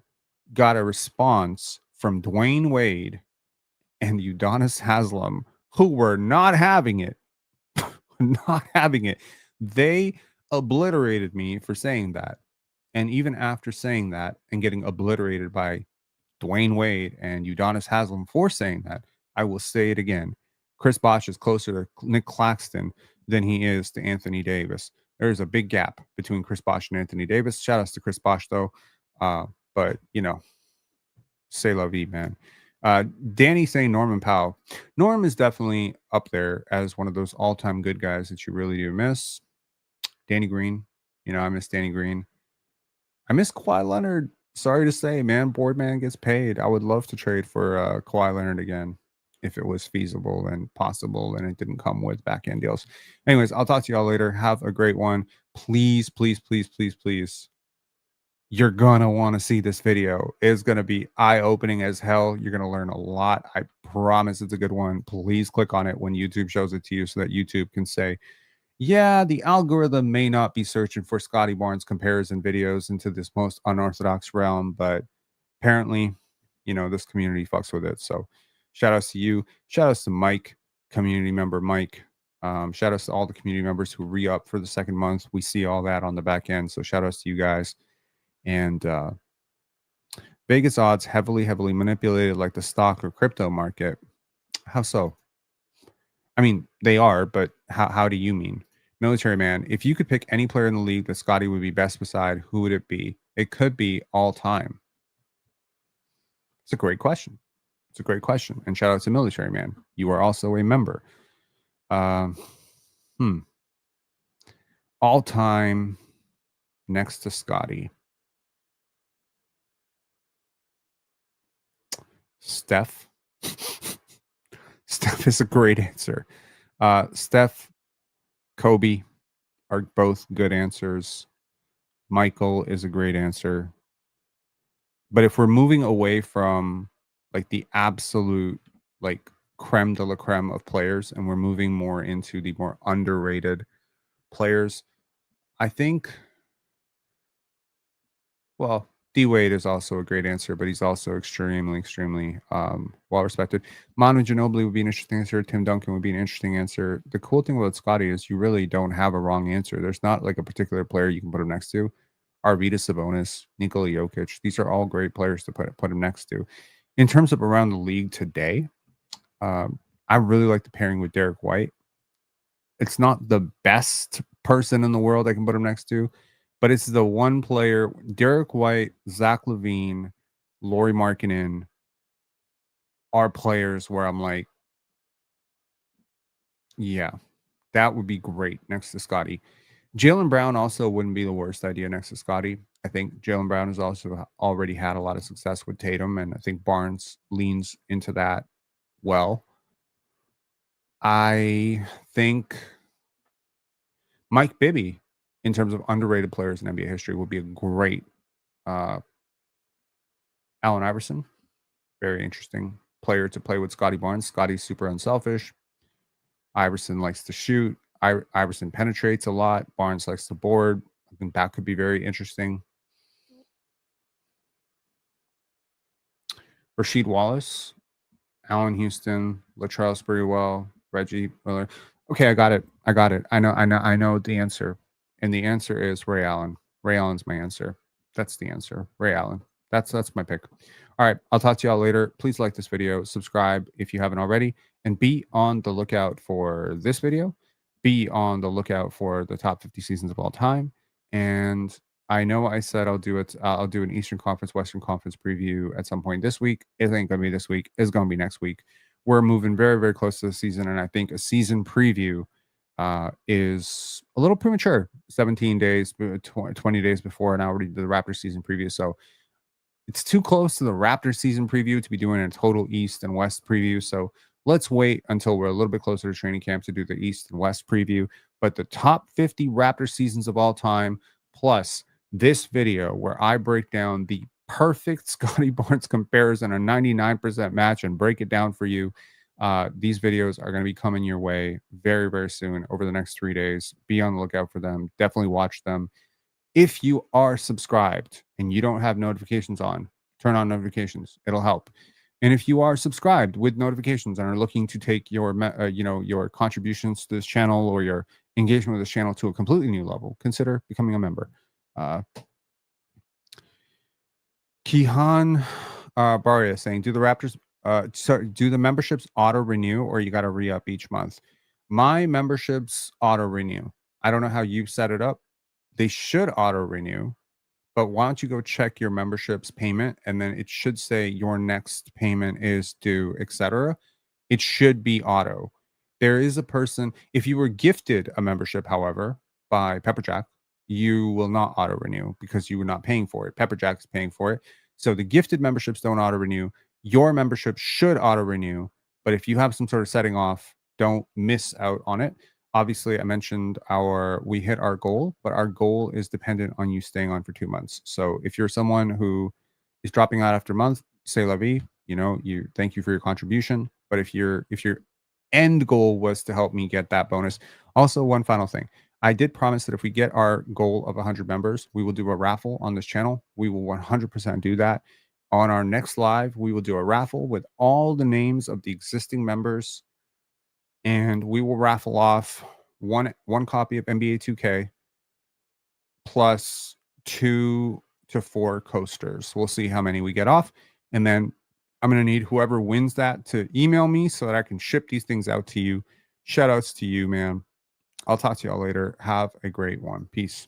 got a response from Dwayne Wade and Udonis Haslem, who were not having it. Not having it. They obliterated me for saying that. And even after saying that and getting obliterated by Dwayne Wade and Udonis Haslem for saying that, I will say it again. Chris Bosh is closer to Nick Claxton than he is to Anthony Davis. There's a big gap between Chris Bosh and Anthony Davis. Shout outs to Chris Bosh, though. But, say la vie, man. Danny saying Norman Powell. Norm is definitely up there as one of those all-time good guys that you really do miss. Danny Green. I miss Danny Green. I miss Kawhi Leonard. Sorry to say, man, Boardman gets paid. I would love to trade for Kawhi Leonard again if it was feasible and possible and it didn't come with back end deals. Anyways, I'll talk to y'all later. Have a great one. Please, please, please, please, please. You're going to want to see this video. It's going to be eye-opening as hell. You're going to learn a lot. I promise it's a good one. Please click on it when YouTube shows it to you so that YouTube can say, yeah, the algorithm may not be searching for Scottie Barnes comparison videos into this most unorthodox realm, but apparently, this community fucks with it. So shout outs to you. Shout outs to Mike, community member Mike. Shout outs to all the community members who re-up for the second month. We see all that on the back end. So shout outs to you guys. And Vegas odds heavily manipulated like the stock or crypto market. How so? I mean, they are, but how do you mean? Military man, if you could pick any player in the league that Scottie would be best beside, who would it be? It could be all time. It's a great question. It's a great question. And shout out to Military Man. You are also a member. All time next to Scottie. Steph. Steph is a great answer. Steph, Kobe are both good answers. Michael is a great answer. But if we're moving away from like the absolute like creme de la creme of players and we're moving more into the more underrated players, I think, well, D Wade is also a great answer, but he's also extremely well respected. Manu Ginobili would be an interesting answer. Tim Duncan would be an interesting answer. The cool thing about Scottie is you really don't have a wrong answer. There's not like a particular player you can put him next to. Arvydas Sabonis, Nikola Jokic. These are all great players to put him next to. In terms of around the league today, I really like the pairing with Derek White. It's not the best person in the world I can put him next to, but it's the one player. Derek White, Zach LaVine, Lauri Markkanen are players where I'm like, yeah, that would be great next to Scottie. Jaylen Brown also wouldn't be the worst idea next to Scottie. I think Jaylen Brown has also already had a lot of success with Tatum, and I think Barnes leans into that well. I think Mike Bibby, in terms of underrated players in NBA history, would be a great Allen Iverson. Very interesting player to play with Scottie Barnes. Scottie's super unselfish. Iverson likes to shoot. Iverson penetrates a lot. Barnes likes to board. I think that could be very interesting. Rasheed Wallace, Allen Houston, Latrell Sprewell, Reggie Miller. Okay, I got it. I know the answer. And the answer is Ray Allen. Ray Allen's my answer. That's the answer. Ray Allen. That's my pick. All right, I'll talk to y'all later. Please like this video, subscribe if you haven't already, and be on the lookout for this video. Be on the lookout for the top 50 seasons of all time. And I know I said I'll do it. I'll do an Eastern Conference, Western Conference preview at some point this week. It ain't going to be this week. It's going to be next week. We're moving very close to the season, and I think a season preview is a little premature. 17 days, 20 days before, and I already did the Raptors season preview. So it's too close to the Raptors season preview to be doing a total East and West preview. So let's wait until we're a little bit closer to training camp to do the East and West preview. But the top 50 Raptors seasons of all time, plus this video where I break down the perfect Scottie Barnes comparison, a 99% match, and break it down for you. These videos are going to be coming your way very soon over the next 3 days. Be on the lookout for them. Definitely watch them. If you are subscribed and you don't have notifications on, turn on notifications. It'll help. And if you are subscribed with notifications and are looking to take your, your contributions to this channel or your engagement with this channel to a completely new level, consider becoming a member. Kihan Baria saying, do the Raptors, do the memberships auto renew or you got to re up each month? My memberships auto renew. I don't know how you set it up. They should auto renew, but why don't you go check your memberships payment, and then it should say your next payment is due, etc. It should be auto. There is a person, if you were gifted a membership, however, by Pepperjack, you will not auto renew because you were not paying for it. Pepperjack is paying for it. So the gifted memberships don't auto renew. Your membership should auto renew, but if you have some sort of setting off, don't miss out on it. Obviously, I mentioned we hit our goal, but our goal is dependent on you staying on for 2 months. So if you're someone who is dropping out after a month, say la vie, thank you for your contribution. But if your end goal was to help me get that bonus. Also, one final thing. I did promise that if we get our goal of 100 members, we will do a raffle on this channel. We will 100% do that. On our next live, we will do a raffle with all the names of the existing members, and we will raffle off one copy of NBA 2K plus 2 to 4 coasters. We'll see how many we get off, and then I'm going to need whoever wins that to email me so that I can ship these things out to you. Shout outs to you, man. I'll talk to y'all later. Have a great one. Peace.